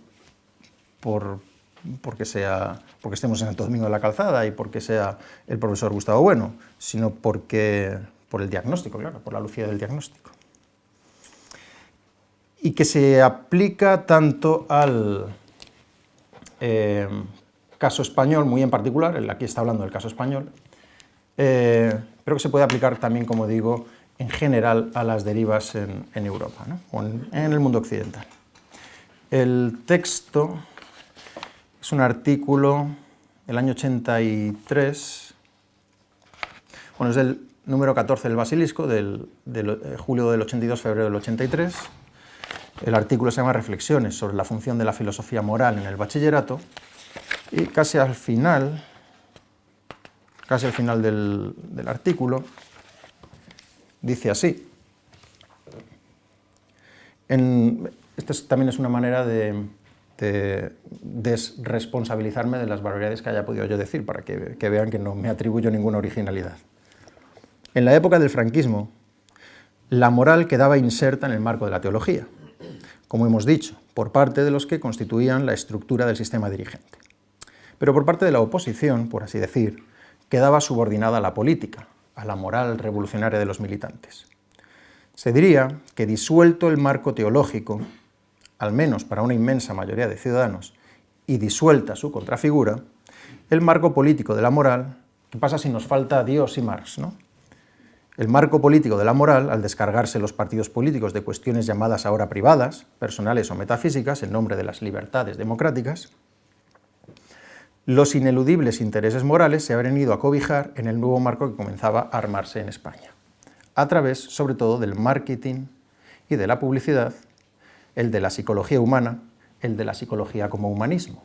Speaker 2: estemos en Santo Domingo de la Calzada y porque sea el profesor Gustavo Bueno, sino por el diagnóstico, claro, por la lucidez del diagnóstico. Y que se aplica tanto al caso español, muy en particular, aquí está hablando del caso español, pero que se puede aplicar también, como digo, en general a las derivas en Europa, ¿no? O en el mundo occidental. El texto es un artículo del año 83, bueno, es del número 14 del Basilisco, del julio del 82, febrero del 83. El artículo se llama Reflexiones sobre la función de la filosofía moral en el bachillerato, y casi al final del artículo dice así. Esta también es una manera de desresponsabilizarme de las barbaridades que haya podido yo decir, para que vean que no me atribuyo ninguna originalidad. En la época del franquismo, la moral quedaba inserta en el marco de la teología, como hemos dicho, por parte de los que constituían la estructura del sistema dirigente. Pero por parte de la oposición, por así decir, quedaba subordinada a la política, a la moral revolucionaria de los militantes. Se diría que, disuelto el marco teológico, al menos para una inmensa mayoría de ciudadanos, y disuelta su contrafigura, el marco político de la moral, ¿qué pasa si nos falta Dios y Marx, ¿no? El marco político de la moral, al descargarse los partidos políticos de cuestiones llamadas ahora privadas, personales o metafísicas, en nombre de las libertades democráticas, los ineludibles intereses morales se habrían ido a cobijar en el nuevo marco que comenzaba a armarse en España, a través, sobre todo, del marketing y de la publicidad, el de la psicología humana, el de la psicología como humanismo.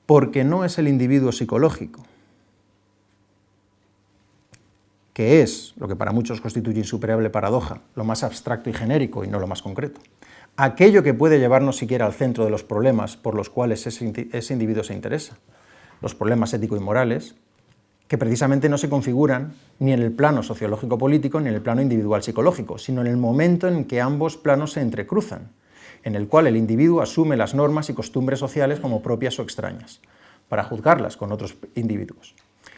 Speaker 2: Porque no es el individuo psicológico, que es, lo que para muchos constituye insuperable paradoja, lo más abstracto y genérico y no lo más concreto, aquello que puede llevarnos siquiera al centro de los problemas por los cuales ese individuo se interesa, los problemas éticos y morales, que precisamente no se configuran ni en el plano sociológico-político ni en el plano individual-psicológico, sino en el momento en que ambos planos se entrecruzan, en el cual el individuo asume las normas y costumbres sociales como propias o extrañas, para juzgarlas con otros individuos.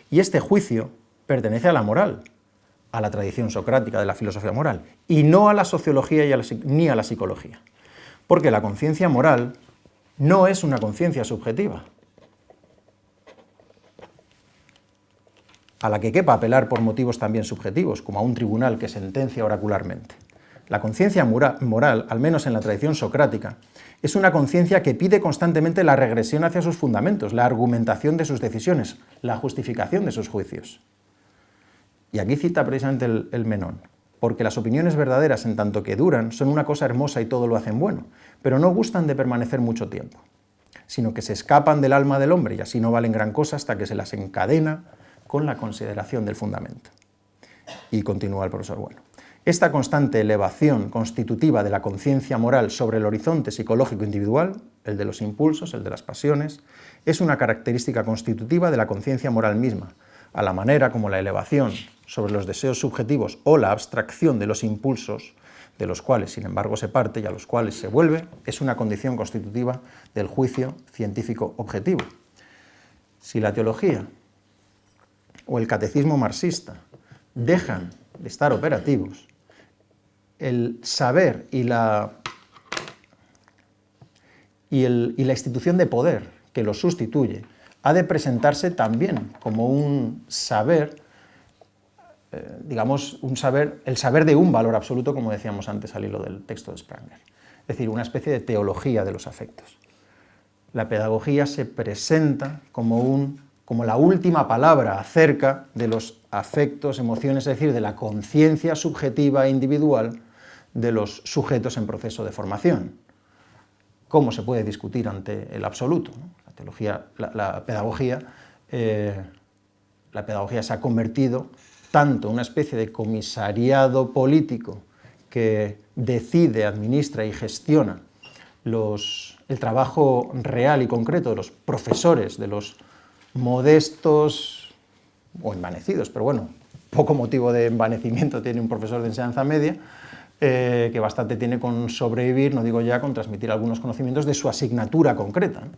Speaker 2: Y este juicio pertenece a la moral, a la tradición socrática de la filosofía moral, y no a la sociología ni a la psicología. Porque la conciencia moral no es una conciencia subjetiva, a la que quepa apelar por motivos también subjetivos, como a un tribunal que sentencia oracularmente. La conciencia moral, al menos en la tradición socrática, es una conciencia que pide constantemente la regresión hacia sus fundamentos, la argumentación de sus decisiones, la justificación de sus juicios. Y aquí cita precisamente el Menón, porque las opiniones verdaderas, en tanto que duran, son una cosa hermosa y todo lo hacen bueno, pero no gustan de permanecer mucho tiempo, sino que se escapan del alma del hombre y así no valen gran cosa hasta que se las encadena con la consideración del fundamento. Y continúa el profesor Bueno. Esta constante elevación constitutiva de la conciencia moral sobre el horizonte psicológico individual, el de los impulsos, el de las pasiones, es una característica constitutiva de la conciencia moral misma, a la manera como la elevación sobre los deseos subjetivos o la abstracción de los impulsos, de los cuales, sin embargo, se parte y a los cuales se vuelve, es una condición constitutiva del juicio científico objetivo. Si la teología o el catecismo marxista dejan de estar operativos, el saber y la institución de poder que los sustituye ha de presentarse también como un saber, digamos, el saber de un valor absoluto, como decíamos antes al hilo del texto de Spranger. Es decir, una especie de teología de los afectos. La pedagogía se presenta como la última palabra acerca de los afectos, emociones, es decir, de la conciencia subjetiva e individual de los sujetos en proceso de formación. ¿Cómo se puede discutir ante el absoluto, ¿no? La pedagogía se ha convertido tanto en una especie de comisariado político que decide, administra y gestiona el trabajo real y concreto de los profesores, de los modestos o envanecidos, pero bueno, poco motivo de envanecimiento tiene un profesor de enseñanza media, que bastante tiene con sobrevivir, no digo ya con transmitir algunos conocimientos de su asignatura concreta, ¿no?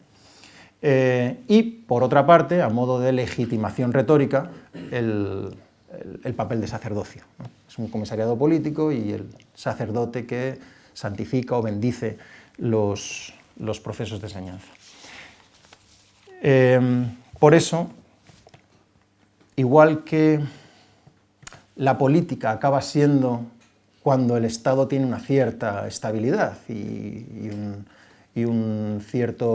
Speaker 2: Y, por otra parte, a modo de legitimación retórica, el papel de sacerdocio, ¿no? Es un comisariado político y el sacerdote que santifica o bendice los procesos de enseñanza. Por eso, igual que la política acaba siendo cuando el Estado tiene una cierta estabilidad y una cierta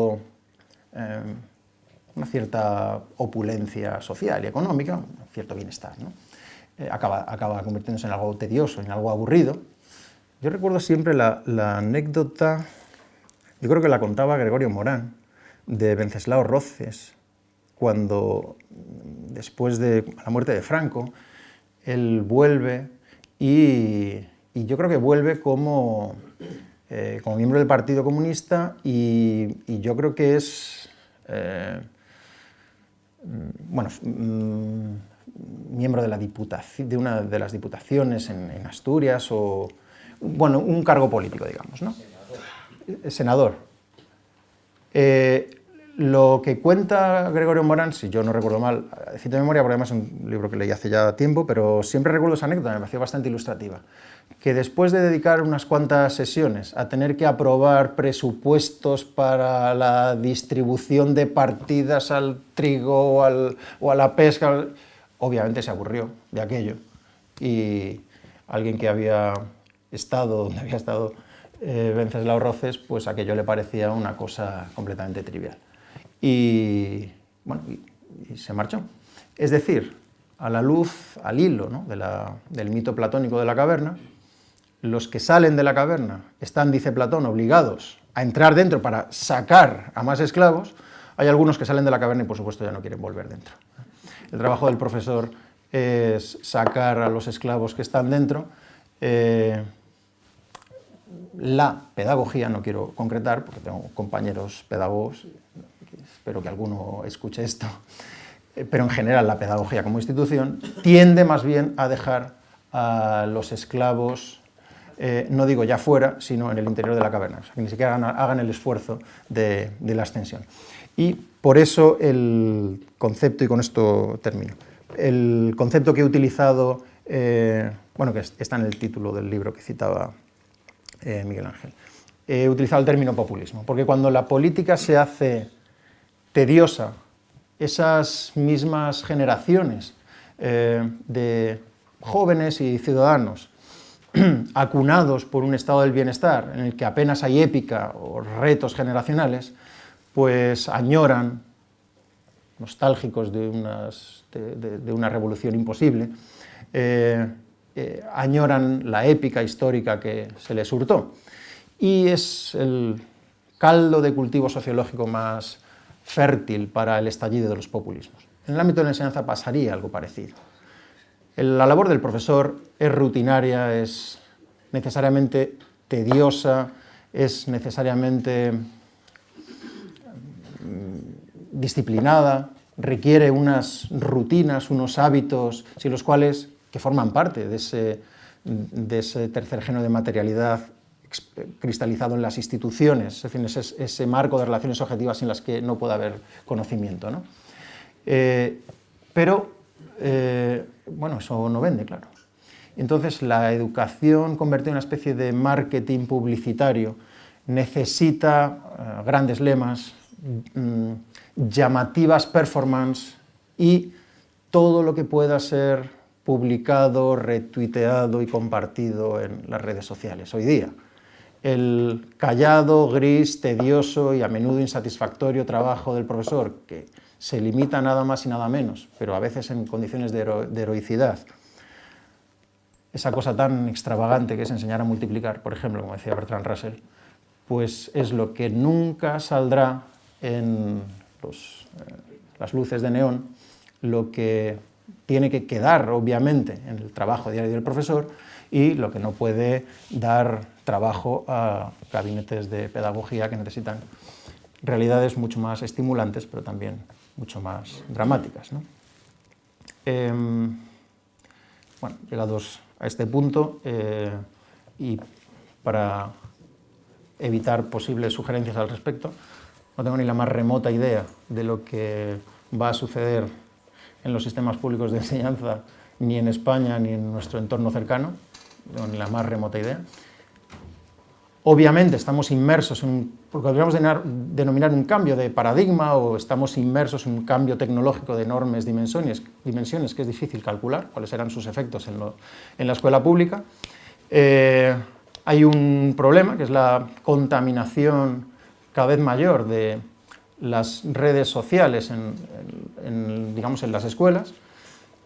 Speaker 2: opulencia social y económica, un cierto bienestar, ¿no? Acaba convirtiéndose en algo tedioso, en algo aburrido. Yo recuerdo siempre la anécdota, yo creo que la contaba Gregorio Morán, de Wenceslao Roces, cuando, después de la muerte de Franco, él vuelve y yo creo que vuelve como miembro del Partido Comunista y yo creo que es miembro de una de las diputaciones en Asturias, o bueno, un cargo político, digamos, ¿no? Senador. Lo que cuenta Gregorio Morán, si yo no recuerdo mal, cito de memoria porque además es un libro que leí hace ya tiempo, pero siempre recuerdo esa anécdota, me pareció bastante ilustrativa, que después de dedicar unas cuantas sesiones a tener que aprobar presupuestos para la distribución de partidas al trigo o a la pesca, obviamente se aburrió de aquello, y alguien que había estado donde había estado Wenceslao Roces, pues aquello le parecía una cosa completamente trivial. Y bueno, y se marchó. Es decir, a la luz, al hilo, ¿no?, del mito platónico de la caverna, los que salen de la caverna están, dice Platón, obligados a entrar dentro para sacar a más esclavos. Hay algunos que salen de la caverna y por supuesto ya no quieren volver dentro. El trabajo del profesor es sacar a los esclavos que están dentro. La pedagogía, no quiero concretar porque tengo compañeros pedagogos, espero que alguno escuche esto, pero en general la pedagogía como institución tiende más bien a dejar a los esclavos, no digo ya fuera, sino en el interior de la caverna, o sea, que ni siquiera hagan el esfuerzo de la ascensión. Y por eso el concepto, y con esto termino, el concepto que he utilizado, bueno, que está en el título del libro que citaba Miguel Ángel, he utilizado el término populismo, porque cuando la política se hace tediosa, esas mismas generaciones de jóvenes y ciudadanos acunados por un estado del bienestar en el que apenas hay épica o retos generacionales, pues añoran, nostálgicos de una revolución imposible, añoran la épica histórica que se les hurtó. Y es el caldo de cultivo sociológico más fértil para el estallido de los populismos. En el ámbito de la enseñanza pasaría algo parecido. La labor del profesor es rutinaria, es necesariamente tediosa, es necesariamente disciplinada, requiere unas rutinas, unos hábitos, sin los cuales, que forman parte de ese tercer género de materialidad cristalizado en las instituciones, en fin, ese marco de relaciones objetivas sin las que no puede haber conocimiento, ¿no? Bueno, eso no vende, claro. Entonces, la educación convertida en una especie de marketing publicitario necesita grandes lemas, llamativas performances y todo lo que pueda ser publicado, retuiteado y compartido en las redes sociales. Hoy día, el callado, gris, tedioso y a menudo insatisfactorio trabajo del profesor, que se limita nada más y nada menos, pero a veces en condiciones de heroicidad, esa cosa tan extravagante que es enseñar a multiplicar, por ejemplo, como decía Bertrand Russell, pues es lo que nunca saldrá en las luces de neón, lo que tiene que quedar, obviamente, en el trabajo diario del profesor, y lo que no puede dar trabajo a gabinetes de pedagogía que necesitan realidades mucho más estimulantes, pero también mucho más dramáticas, ¿no? Bueno, llegados a este punto, y para evitar posibles sugerencias al respecto, no tengo ni la más remota idea de lo que va a suceder en los sistemas públicos de enseñanza, ni en España ni en nuestro entorno cercano, no tengo ni la más remota idea. Obviamente estamos inmersos en lo que podríamos denominar un cambio de paradigma, o estamos inmersos en un cambio tecnológico de enormes dimensiones que es difícil calcular cuáles serán sus efectos en la escuela pública. Hay un problema, que es la contaminación cada vez mayor de las redes sociales digamos, en las escuelas.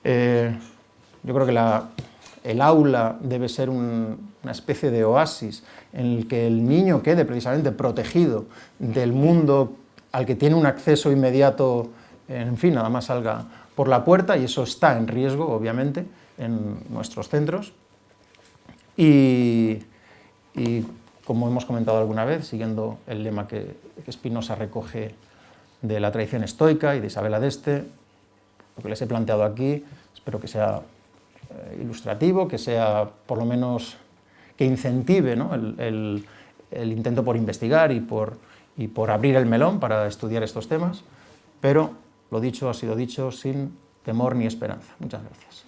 Speaker 2: Yo creo que el aula debe ser una especie de oasis en el que el niño quede precisamente protegido del mundo al que tiene un acceso inmediato, en fin, nada más salga por la puerta, y eso está en riesgo, obviamente, en nuestros centros. Y como hemos comentado alguna vez, siguiendo el lema que Spinoza recoge de la tradición estoica y de Isabel d'Este, lo que les he planteado aquí, espero que sea ilustrativo, que sea por lo menos que incentive, ¿no?, el intento por investigar y por abrir el melón para estudiar estos temas, pero lo dicho ha sido dicho sin temor ni esperanza. Muchas gracias.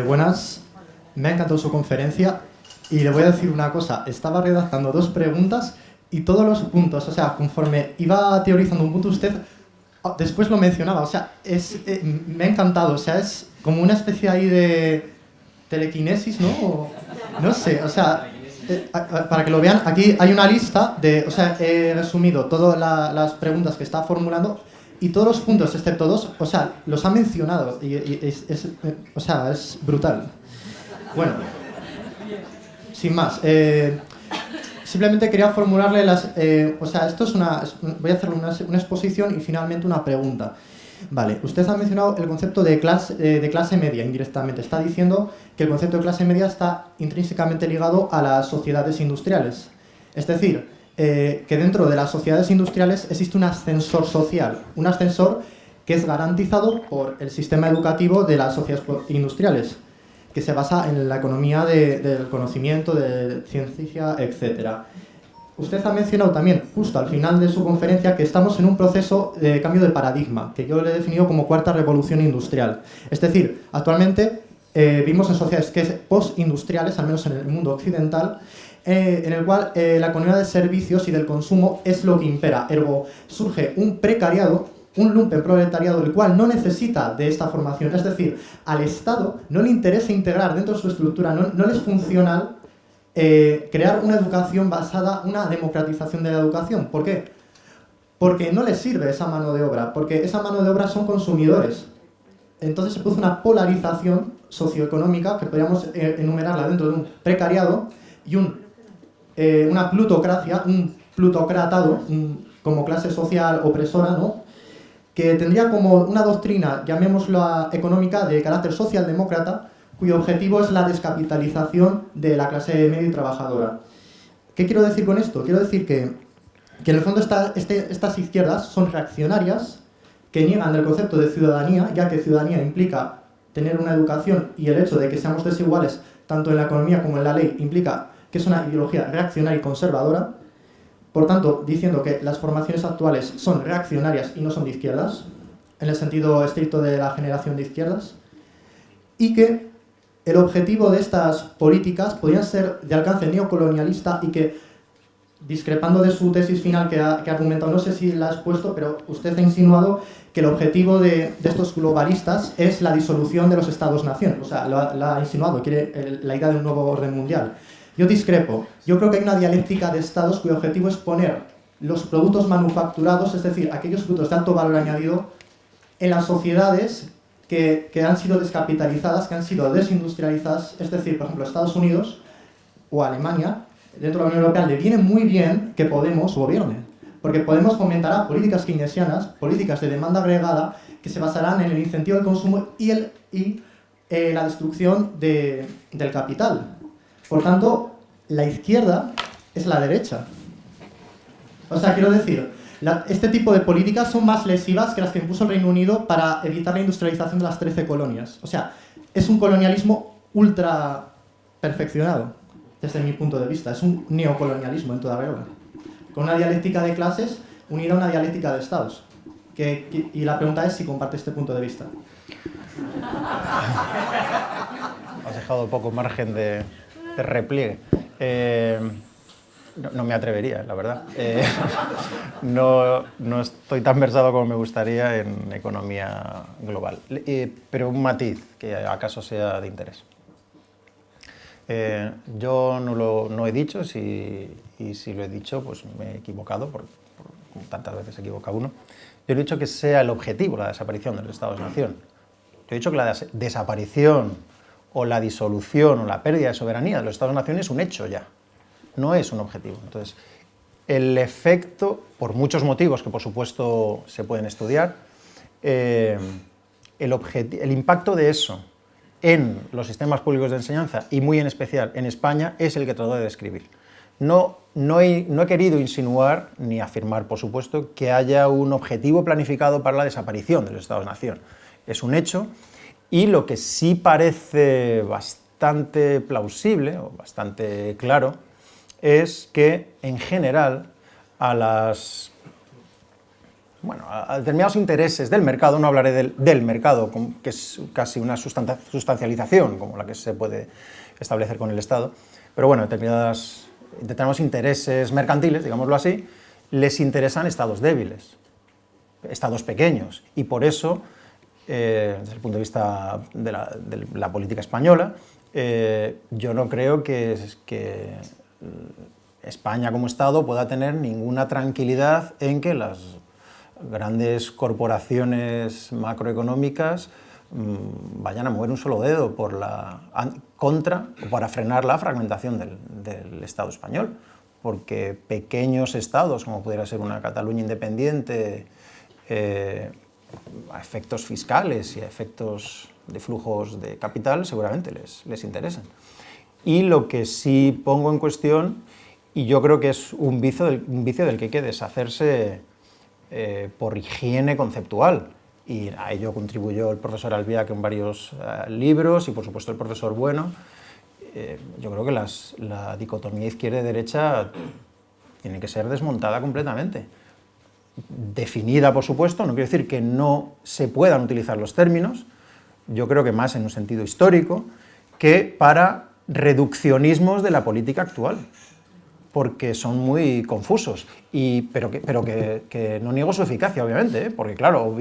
Speaker 3: Buenas, me ha encantado su conferencia y le voy a decir una cosa. Estaba redactando 2 preguntas y todos los puntos, o sea, conforme iba teorizando un punto usted, después lo mencionaba, o sea, me ha encantado, o sea, es como una especie ahí de telequinesis, ¿no? No sé, o sea, para que lo vean, aquí hay una lista de, o sea, he resumido todas las preguntas que está formulando. Y todos los puntos, excepto 2, o sea, los ha mencionado. O sea, es brutal. Bueno, sin más. Simplemente quería formularle o sea, esto es voy a hacerle una exposición y finalmente una pregunta. Vale, usted ha mencionado el concepto de clase media indirectamente. Está diciendo que el concepto de clase media está intrínsecamente ligado a las sociedades industriales. Es decir, que dentro de las sociedades industriales existe un ascensor social, un ascensor que es garantizado por el sistema educativo de las sociedades industriales, que se basa en la economía del conocimiento, de ciencia, etc. Usted ha mencionado también, justo al final de su conferencia, que estamos en un proceso de cambio de paradigma, que yo le he definido como cuarta revolución industrial. Es decir, actualmente vivimos en sociedades que postindustriales, al menos en el mundo occidental, en el cual la economía de servicios y del consumo es lo que impera. Ergo, surge un precariado, un lumpenproletariado, el cual no necesita de esta formación. Es decir, al Estado no le interesa integrar dentro de su estructura, no le es funcional crear una educación basada, una democratización de la educación. ¿Por qué? Porque no les sirve esa mano de obra, porque esa mano de obra son consumidores. Entonces se produce una polarización socioeconómica que podríamos enumerarla dentro de un precariado y una plutocracia, un plutocratado, como clase social opresora, ¿no?, que tendría como una doctrina, llamémosla económica, de carácter socialdemócrata, cuyo objetivo es la descapitalización de la clase media y trabajadora. ¿Qué quiero decir con esto? Quiero decir que en el fondo estas izquierdas son reaccionarias, que niegan el concepto de ciudadanía, ya que ciudadanía implica tener una educación, y el hecho de que seamos desiguales tanto en la economía como en la ley implica que es una ideología reaccionaria y conservadora. Por tanto, diciendo que las formaciones actuales son reaccionarias y no son de izquierdas, en el sentido estricto de la generación de izquierdas, y que el objetivo de estas políticas podrían ser de alcance neocolonialista y que, discrepando de su tesis final que ha argumentado, no sé si la has puesto, pero usted ha insinuado que el objetivo de estos globalistas es la disolución de los estados-nación. O sea, la ha insinuado, quiere la idea de un nuevo orden mundial. Yo discrepo. Yo creo que hay una dialéctica de estados cuyo objetivo es poner los productos manufacturados, es decir, aquellos productos de alto valor añadido, en las sociedades que han sido descapitalizadas, que han sido desindustrializadas, es decir, por ejemplo, Estados Unidos o Alemania, dentro de la Unión Europea, le viene muy bien que Podemos gobierne, porque Podemos fomentará políticas keynesianas, políticas de demanda agregada, que se basarán en el incentivo del consumo y la destrucción del capital. Por tanto, la izquierda es la derecha. O sea, quiero decir, este tipo de políticas son más lesivas que las que impuso el Reino Unido para evitar la industrialización de las 13 colonias. O sea, es un colonialismo ultra perfeccionado, desde mi punto de vista. Es un neocolonialismo en toda regla, con una dialéctica de clases unida a una dialéctica de estados. Y la pregunta es si comparte este punto de vista.
Speaker 2: Has dejado poco margen de repliegue. No me atrevería, la verdad. No estoy tan versado como me gustaría en economía global. Pero un matiz que acaso sea de interés. Yo no he dicho, y si lo he dicho, pues me he equivocado, como tantas veces se equivoca uno. Yo he dicho que sea el objetivo la desaparición de los Estados-nación. Yo he dicho que la desaparición o la disolución o la pérdida de soberanía de los Estados-nación es un hecho ya, no es un objetivo. Entonces, el efecto, por muchos motivos que por supuesto se pueden estudiar, el impacto de eso en los sistemas públicos de enseñanza y muy en especial en España es el que trato de describir. No he querido insinuar ni afirmar, por supuesto, que haya un objetivo planificado para la desaparición de los Estados-nación. Es un hecho, y lo que sí parece bastante plausible o bastante claro es que, en general, a determinados intereses del mercado, no hablaré del mercado, que es casi una sustancialización, como la que se puede establecer con el Estado, pero bueno, determinados intereses mercantiles, digámoslo así, les interesan estados débiles, estados pequeños, y por eso, desde el punto de vista de la política española, yo no creo que España como Estado pueda tener ninguna tranquilidad en que las grandes corporaciones macroeconómicas vayan a mover un solo dedo contra o para frenar la fragmentación del Estado español, porque pequeños estados, como pudiera ser una Cataluña independiente, a efectos fiscales y a efectos de flujos de capital, seguramente les interesan. Y lo que sí pongo en cuestión, y yo creo que es un vicio del que hay que deshacerse por higiene conceptual, y a ello contribuyó el profesor Albiach en varios libros, y por supuesto el profesor Bueno. Yo creo que la dicotomía izquierda y derecha tiene que ser desmontada completamente. Definida, por supuesto, no quiere decir que no se puedan utilizar los términos, yo creo que más en un sentido histórico que para reduccionismos de la política actual, porque son muy confusos, pero que no niego su eficacia, obviamente, porque claro,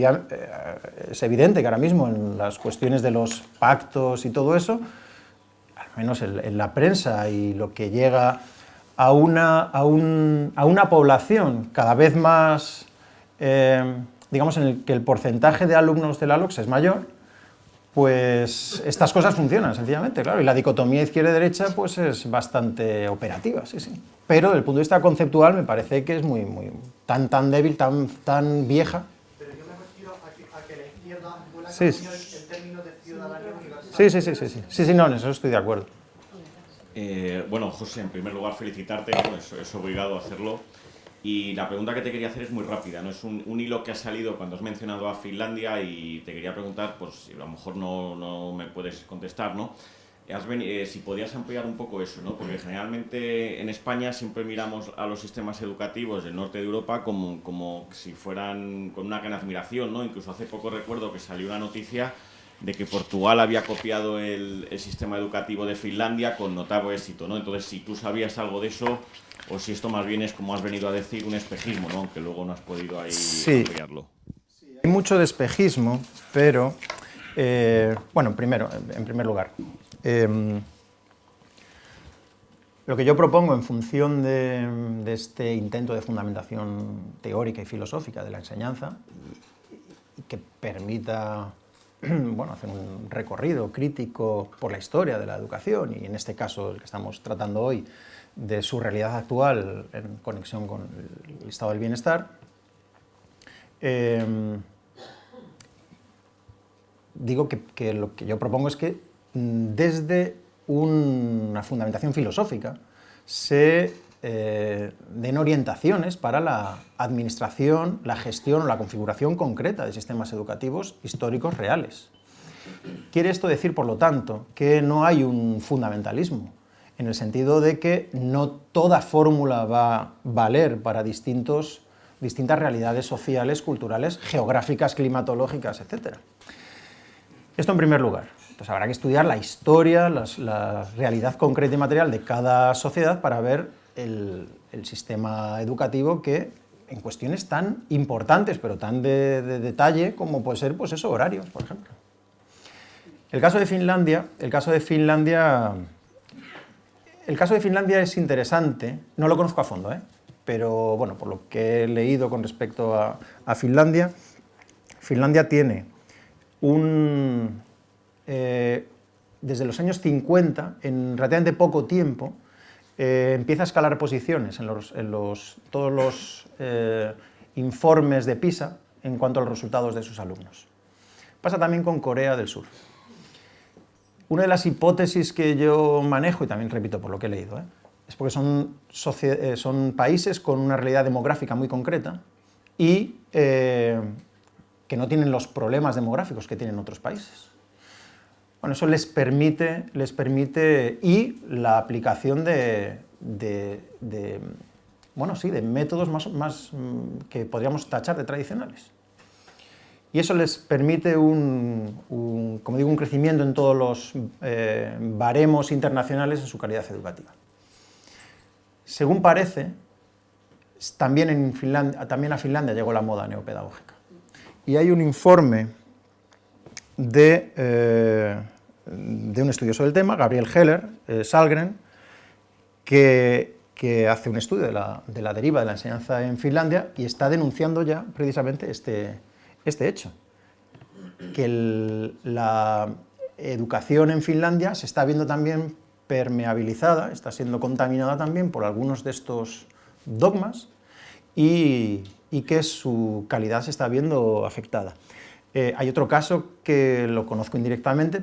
Speaker 2: es evidente que ahora mismo en las cuestiones de los pactos y todo eso, al menos en la prensa y lo que llega a una población cada vez más, digamos, en el que el porcentaje de alumnos del ALOX es mayor, pues estas cosas funcionan, sencillamente, claro, y la dicotomía izquierda-derecha pues es bastante operativa, sí. Pero desde el punto de vista conceptual me parece que es tan débil, tan vieja.
Speaker 3: Pero yo me refiero a que la izquierda vuelva a
Speaker 2: Sí.
Speaker 3: el término de ciudadanía universal.
Speaker 2: Sí, no, en eso estoy de acuerdo.
Speaker 4: Bueno, José, en primer lugar felicitarte, pues es obligado a hacerlo. Y la pregunta que te quería hacer es muy rápida, ¿no? Es un hilo que ha salido cuando has mencionado a Finlandia y te quería preguntar, pues si a lo mejor no me puedes contestar, ¿no? Si podías ampliar un poco eso, ¿no? Porque generalmente en España siempre miramos a los sistemas educativos del norte de Europa como si fueran con una gran admiración, ¿no? Incluso hace poco recuerdo que salió una noticia de que Portugal había copiado el sistema educativo de Finlandia con notable éxito, ¿no? Entonces, si tú sabías algo de eso, o si esto más bien es, como has venido a decir, un espejismo, ¿no? Aunque luego no has podido ahí ampliarlo.
Speaker 2: Hay mucho de espejismo, pero, bueno, en primer lugar, Lo que yo propongo en función de este intento de fundamentación teórica y filosófica de la enseñanza, y que permita bueno, hacer un recorrido crítico por la historia de la educación, y en este caso el que estamos tratando hoy, de su realidad actual en conexión con el estado del bienestar, digo que lo que yo propongo es que desde una fundamentación filosófica se den orientaciones para la administración, la gestión o la configuración concreta de sistemas educativos históricos reales. Quiere esto decir, por lo tanto, que no hay un fundamentalismo, en el sentido de que no toda fórmula va a valer para distintas realidades sociales, culturales, geográficas, climatológicas, etc. Esto en primer lugar. Entonces habrá que estudiar la historia, la realidad concreta y material de cada sociedad para ver el sistema educativo que, en cuestiones tan importantes, pero tan de detalle, como puede ser, pues eso, horarios, por ejemplo. El caso de Finlandia es interesante, no lo conozco a fondo, pero bueno, por lo que he leído con respecto a Finlandia, Finlandia tiene desde los años 50, en relativamente poco tiempo, empieza a escalar posiciones en todos los informes de PISA en cuanto a los resultados de sus alumnos. Pasa también con Corea del Sur. Una de las hipótesis que yo manejo, y también repito por lo que he leído, es porque son países con una realidad demográfica muy concreta y que no tienen los problemas demográficos que tienen otros países. Bueno, eso les permite y la aplicación de métodos más que podríamos tachar de tradicionales. Y eso les permite un crecimiento en todos los baremos internacionales en su calidad educativa. Según parece, también a Finlandia llegó la moda neopedagógica. Y hay un informe de un estudioso del tema, Gabriel Heller, Salgren, que hace un estudio de la deriva de la enseñanza en Finlandia y está denunciando ya precisamente este hecho, que la educación en Finlandia se está viendo también permeabilizada, está siendo contaminada también por algunos de estos dogmas y que su calidad se está viendo afectada. Hay otro caso que lo conozco indirectamente,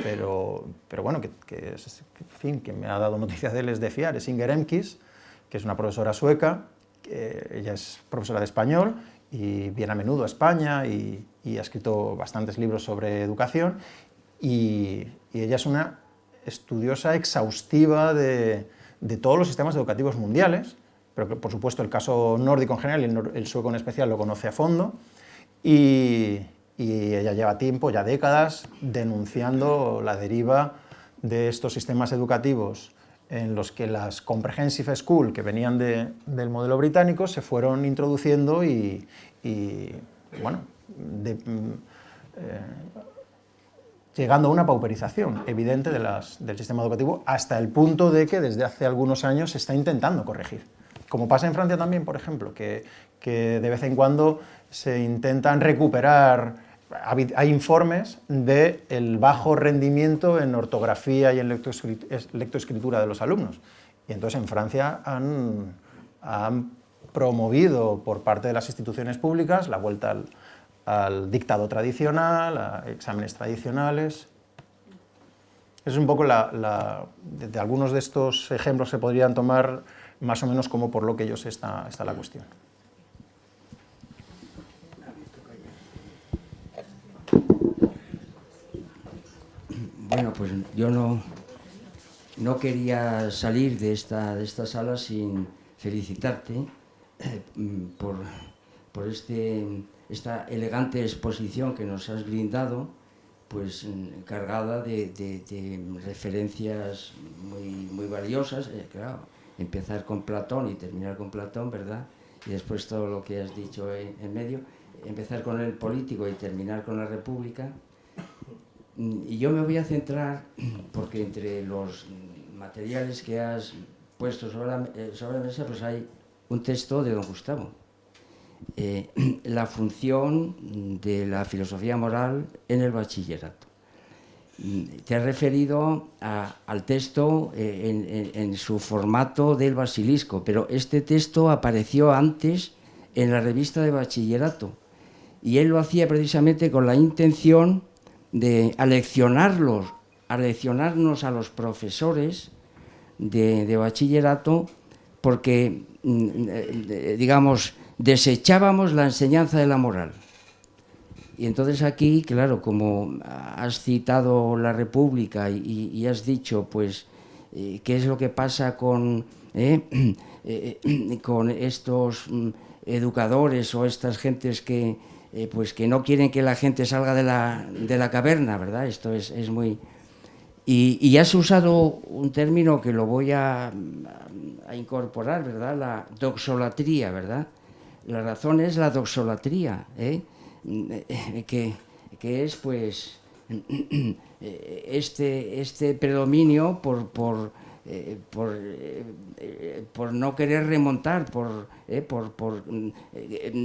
Speaker 2: pero bueno, que me ha dado noticias de él, es de fiar, es Inger Emkis, que es una profesora sueca, ella es profesora de español y viene a menudo a España y ha escrito bastantes libros sobre educación, y ella es una estudiosa exhaustiva de todos los sistemas educativos mundiales, pero que, por supuesto, el caso nórdico en general y el sueco en especial lo conoce a fondo, y ella lleva tiempo, ya décadas, denunciando la deriva de estos sistemas educativos en los que las comprehensive school, que venían del modelo británico, se fueron introduciendo y llegando a una pauperización evidente del sistema educativo, hasta el punto de que desde hace algunos años se está intentando corregir. Como pasa en Francia también, por ejemplo, que de vez en cuando se intentan recuperar. Hay informes del bajo rendimiento en ortografía y en lectoescritura de los alumnos. Y entonces en Francia han promovido por parte de las instituciones públicas la vuelta al dictado tradicional, a exámenes tradicionales. Es un poco de algunos de estos ejemplos se podrían tomar más o menos como por lo que ellos está la cuestión.
Speaker 5: Bueno, pues yo no quería salir de esta sala sin felicitarte por esta elegante exposición que nos has brindado, pues cargada de referencias muy valiosas. Claro, empezar con Platón y terminar con Platón, ¿verdad? Y después todo lo que has dicho en medio, empezar con el político y terminar con la república. Y yo me voy a centrar, porque entre los materiales que has puesto sobre la mesa, pues hay un texto de don Gustavo. La función de la filosofía moral en el bachillerato. Te has referido al texto en su formato del Basilisco, pero este texto apareció antes en la revista de bachillerato y él lo hacía precisamente con la intención de aleccionarnos a los profesores de bachillerato, porque, digamos, desechábamos la enseñanza de la moral. Y entonces aquí, claro, como has citado la República y has dicho, pues, qué es lo que pasa con estos educadores o estas gentes que, pues, que no quieren que la gente salga de la caverna, ¿verdad? Esto es muy... Y has usado un término que lo voy a incorporar, ¿verdad? La doxolatría, ¿verdad? La razón es la doxolatría, que es, pues, este predominio por no querer remontar, por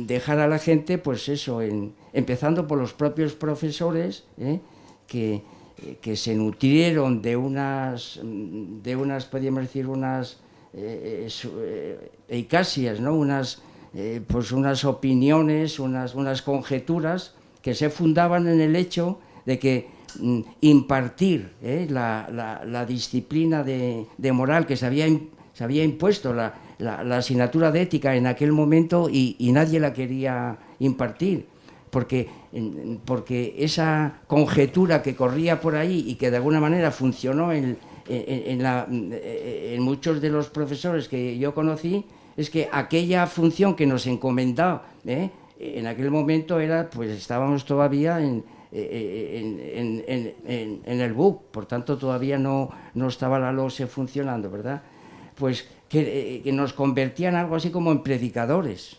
Speaker 5: dejar a la gente, pues eso, empezando por los propios profesores, que se nutrieron de unas podríamos decir, unas eicasias, ¿no? Pues unas opiniones, unas conjeturas que se fundaban en el hecho de que impartir la disciplina de moral que se había impuesto, la asignatura de ética en aquel momento, y nadie la quería impartir, porque esa conjetura que corría por ahí y que de alguna manera funcionó en muchos de los profesores que yo conocí, es que aquella función que nos encomendaba en aquel momento era, pues estábamos todavía en el BUC, por tanto todavía no estaba la LOSE funcionando, ¿verdad? Pues que nos convertían algo así como en predicadores.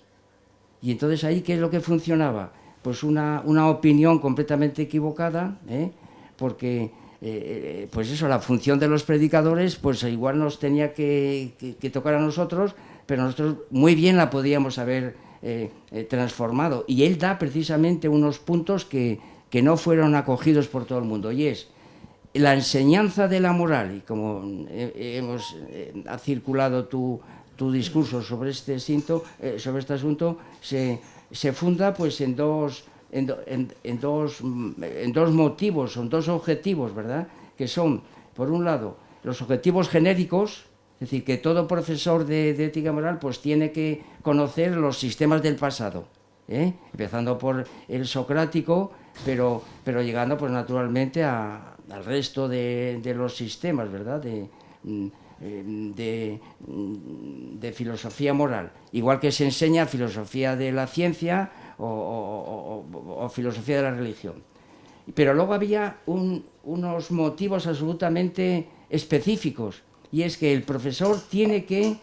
Speaker 5: Y entonces ahí, ¿qué es lo que funcionaba? Pues una opinión completamente equivocada, porque pues eso, la función de los predicadores, pues igual nos tenía que tocar a nosotros, pero nosotros muy bien la podíamos haber transformado. Y él da precisamente unos puntos que no fueron acogidos por todo el mundo, y es la enseñanza de la moral, y como ha circulado tu discurso sobre este asunto, se funda, pues, en dos motivos, son dos objetivos, ¿verdad? Que son, por un lado, los objetivos genéricos, es decir, que todo profesor de ética moral, pues, tiene que conocer los sistemas del pasado, empezando por el socrático, pero llegando, pues, naturalmente al resto de los sistemas, ¿verdad? De filosofía moral, igual que se enseña filosofía de la ciencia o filosofía de la religión. Pero luego había unos motivos absolutamente específicos, y es que el profesor tiene que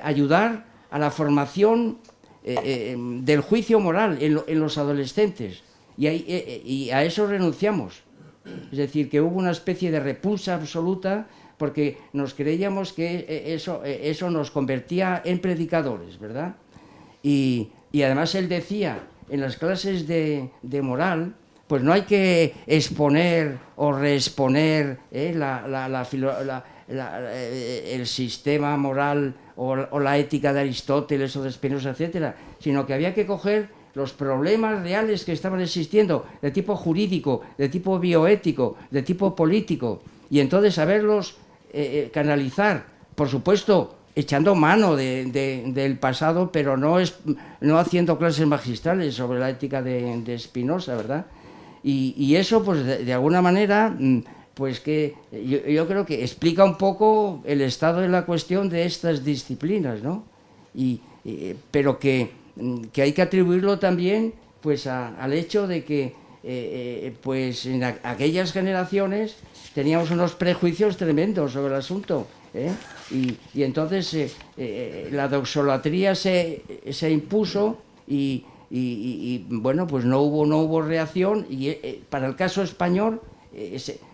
Speaker 5: ayudar a la formación del juicio moral en los adolescentes, y a eso renunciamos. Es decir, que hubo una especie de repulsa absoluta, porque nos creíamos que eso nos convertía en predicadores, ¿verdad? Y además él decía, en las clases de moral, pues no hay que exponer o reexponer el sistema moral o la ética de Aristóteles o de Spinoza, etcétera, sino que había que coger los problemas reales que estaban existiendo, de tipo jurídico, de tipo bioético, de tipo político, y entonces saberlos canalizar, por supuesto, echando mano del pasado, pero no haciendo clases magistrales sobre la ética de Spinoza, ¿verdad? Y eso, pues, de alguna manera, pues, que yo creo que explica un poco el estado de la cuestión de estas disciplinas, ¿no? Pero que hay que atribuirlo también, pues, al hecho de que pues en aquellas generaciones teníamos unos prejuicios tremendos sobre el asunto, y entonces la doxolatría se impuso, y bueno, pues no hubo reacción, y para el caso español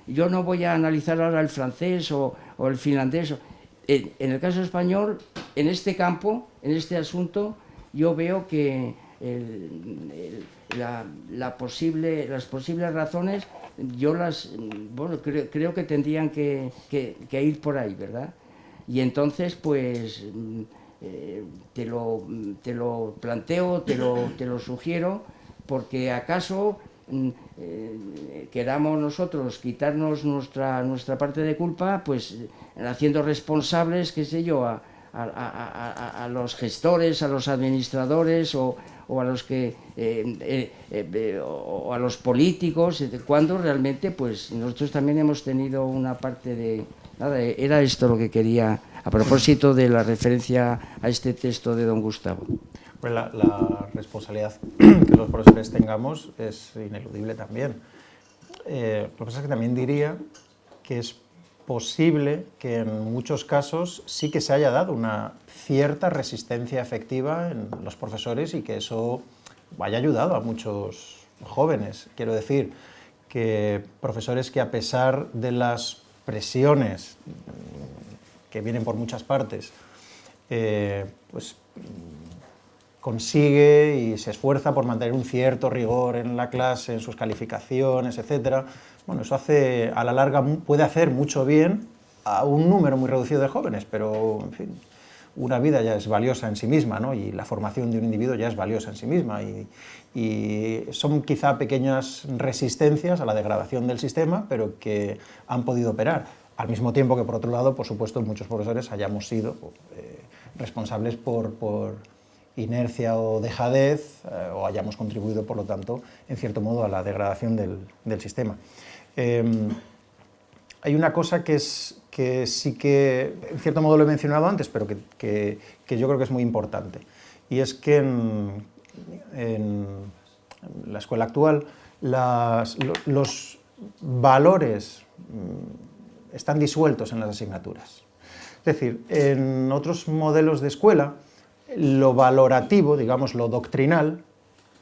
Speaker 5: yo no voy a analizar ahora el francés o el finlandés. En el caso español, en este campo, en este asunto, yo veo que las posibles razones, yo creo que tendrían que ir por ahí, ¿verdad? Y entonces, pues, te lo planteo, te lo sugiero, porque acaso queramos nosotros quitarnos nuestra parte de culpa, pues haciendo responsables, qué sé yo, a los gestores, a los administradores o a los o a los políticos, cuando realmente pues nosotros también hemos tenido una parte de... Nada, era esto lo que quería, a propósito de la referencia a este texto de don Gustavo.
Speaker 2: Pues la responsabilidad que los profesores tengamos es ineludible también. Lo que pasa es que también diría que es posible que en muchos casos sí que se haya dado una cierta resistencia efectiva en los profesores y que eso haya ayudado a muchos jóvenes. Quiero decir que profesores que, a pesar de las presiones que vienen por muchas partes, pues consigue y se esfuerza por mantener un cierto rigor en la clase, en sus calificaciones, etc. Bueno, eso hace, a la larga puede hacer mucho bien a un número muy reducido de jóvenes, pero, en fin, una vida ya es valiosa en sí misma, ¿no? Y la formación de un individuo ya es valiosa en sí misma, y son quizá pequeñas resistencias a la degradación del sistema, pero que han podido operar, al mismo tiempo que, por otro lado, por supuesto, muchos profesores hayamos sido responsables por inercia o dejadez, o hayamos contribuido, por lo tanto, en cierto modo, a la degradación del sistema. Hay una cosa que sí que, en cierto modo, lo he mencionado antes, pero que yo creo que es muy importante, y es que en la escuela actual los valores están disueltos en las asignaturas. Es decir, en otros modelos de escuela, lo valorativo, digamos, lo doctrinal,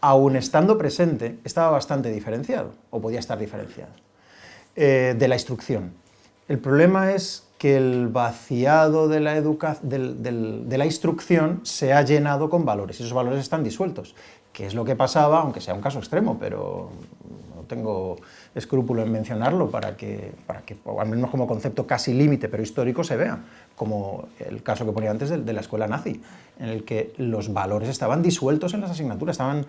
Speaker 2: aun estando presente, estaba bastante diferenciado, o podía estar diferenciado, de la instrucción. El problema es que el vaciado de la instrucción se ha llenado con valores, y esos valores están disueltos, que es lo que pasaba, aunque sea un caso extremo, pero no tengo escrúpulo en mencionarlo para que o al menos como concepto casi límite, pero histórico, se vea, como el caso que ponía antes de la escuela nazi, en el que los valores estaban disueltos en las asignaturas, estaban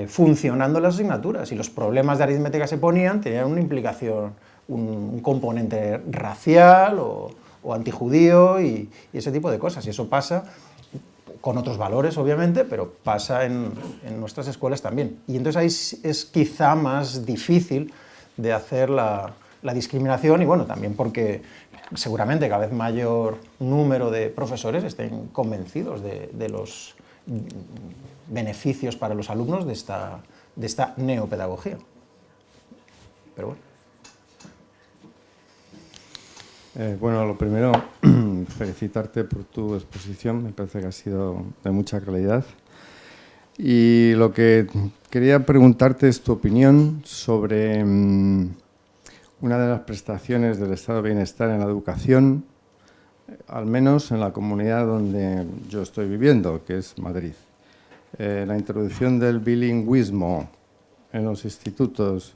Speaker 2: funcionando las asignaturas, y los problemas de aritmética que se ponían tenían una implicación, un componente racial o antijudío y ese tipo de cosas, y eso pasa con otros valores, obviamente, pero pasa en nuestras escuelas también. Y entonces ahí es quizá más difícil de hacer la discriminación, y bueno, también porque seguramente cada vez mayor número de profesores estén convencidos de los beneficios para los alumnos de esta neopedagogía. Pero bueno.
Speaker 6: Bueno, lo primero, felicitarte por tu exposición, me parece que ha sido de mucha calidad. Y lo que quería preguntarte es tu opinión sobre una de las prestaciones del estado de bienestar en la educación, al menos en la comunidad donde yo estoy viviendo, que es Madrid. La introducción del bilingüismo en los institutos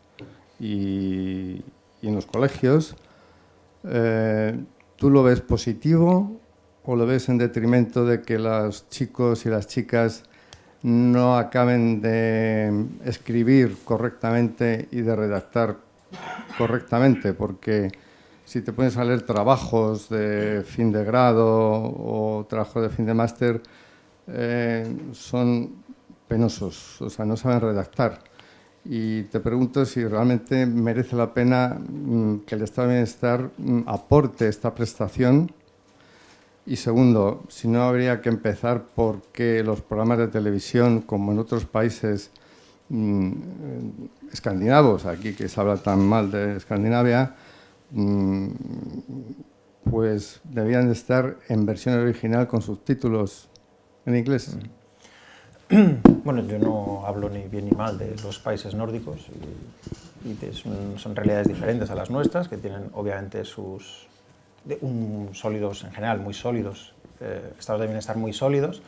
Speaker 6: y en los colegios, ¿tú lo ves positivo o lo ves en detrimento de que los chicos y las chicas no acaben de escribir correctamente y de redactar correctamente? Porque si te pones a leer trabajos de fin de grado o trabajos de fin de máster, son penosos, o sea, no saben redactar. Y te pregunto si realmente merece la pena que el estado de bienestar aporte esta prestación. Y segundo, si no habría que empezar por que los programas de televisión, como en otros países escandinavos, aquí que se habla tan mal de Escandinavia, pues debían de estar en versión original con subtítulos en inglés.
Speaker 2: Bueno, yo no hablo ni bien ni mal de los países nórdicos son realidades diferentes a las nuestras, que tienen obviamente sólidos en general, muy sólidos, estados de bienestar muy sólidos,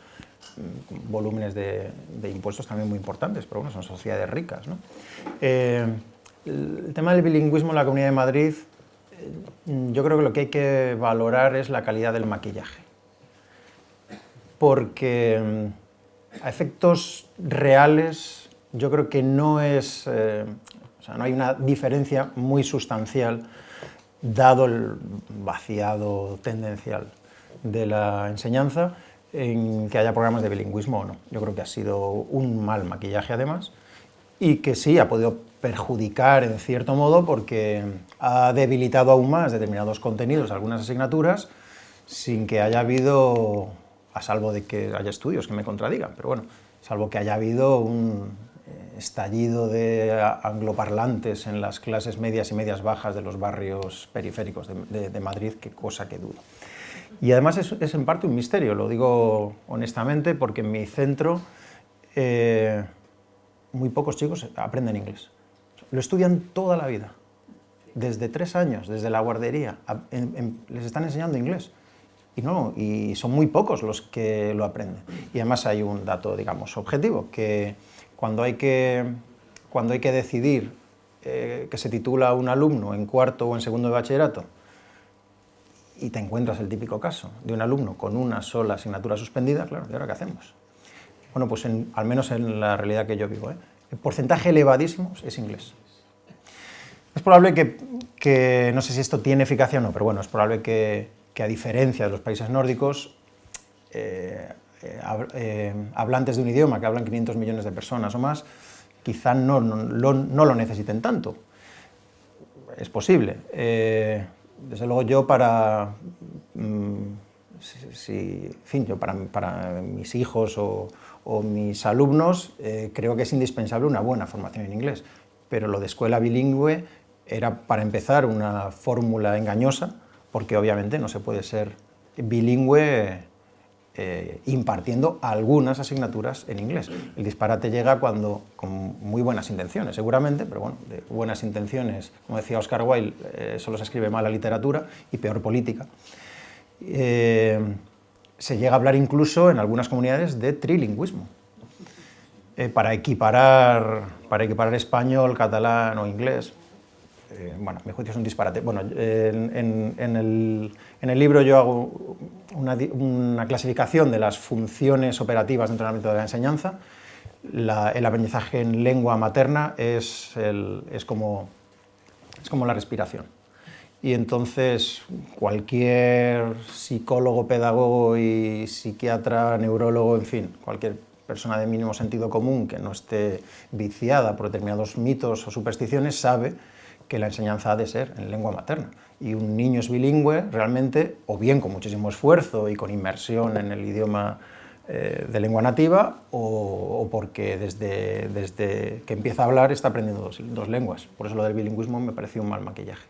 Speaker 2: volúmenes de impuestos también muy importantes, pero bueno, son sociedades ricas, ¿no? El tema del bilingüismo en la Comunidad de Madrid, yo creo que lo que hay que valorar es la calidad del maquillaje, porque a efectos reales yo creo que no es, o sea, no hay una diferencia muy sustancial dado el vaciado tendencial de la enseñanza en que haya programas de bilingüismo o no. Yo creo que ha sido un mal maquillaje además y que sí ha podido perjudicar en cierto modo porque ha debilitado aún más determinados contenidos, algunas asignaturas, sin que haya habido, a salvo de que haya estudios que me contradigan, pero bueno, salvo que haya habido un estallido de angloparlantes en las clases medias y medias bajas de los barrios periféricos de Madrid, que cosa que dudo. Y además es en parte un misterio, lo digo honestamente, porque en mi centro muy pocos chicos aprenden inglés. Lo estudian toda la vida, desde 3 años, desde la guardería, les están enseñando inglés. Y son muy pocos los que lo aprenden. Y además hay un dato, digamos, objetivo, que cuando hay que decidir que se titula un alumno en cuarto o en segundo de bachillerato, y te encuentras el típico caso de un alumno con una sola asignatura suspendida, claro, ¿y ahora qué hacemos? Bueno, pues al menos en la realidad que yo vivo, el porcentaje elevadísimo es inglés. Es probable que, no sé si esto tiene eficacia o no, pero bueno, es probable que a diferencia de los países nórdicos, hablantes de un idioma que hablan 500 millones de personas o más, quizá no lo necesiten tanto. Es posible. Desde luego yo para mis hijos o mis alumnos creo que es indispensable una buena formación en inglés, pero lo de escuela bilingüe era, para empezar, una fórmula engañosa, porque obviamente no se puede ser bilingüe impartiendo algunas asignaturas en inglés. El disparate llega cuando, con muy buenas intenciones, seguramente, pero bueno, de buenas intenciones, como decía Oscar Wilde, solo se escribe mala literatura y peor política. Se llega a hablar incluso en algunas comunidades de trilingüismo, para equiparar español, catalán o inglés. Bueno, a mi juicio es un disparate. Bueno, en el libro yo hago una clasificación de las funciones operativas dentro del ámbito de la enseñanza. El aprendizaje en lengua materna es como la respiración. Y entonces cualquier psicólogo, pedagogo y psiquiatra, neurólogo, en fin, cualquier persona de mínimo sentido común que no esté viciada por determinados mitos o supersticiones sabe que la enseñanza ha de ser en lengua materna. Y un niño es bilingüe realmente, o bien con muchísimo esfuerzo y con inmersión en el idioma de lengua nativa, o porque desde que empieza a hablar está aprendiendo dos lenguas. Por eso lo del bilingüismo me pareció un mal maquillaje.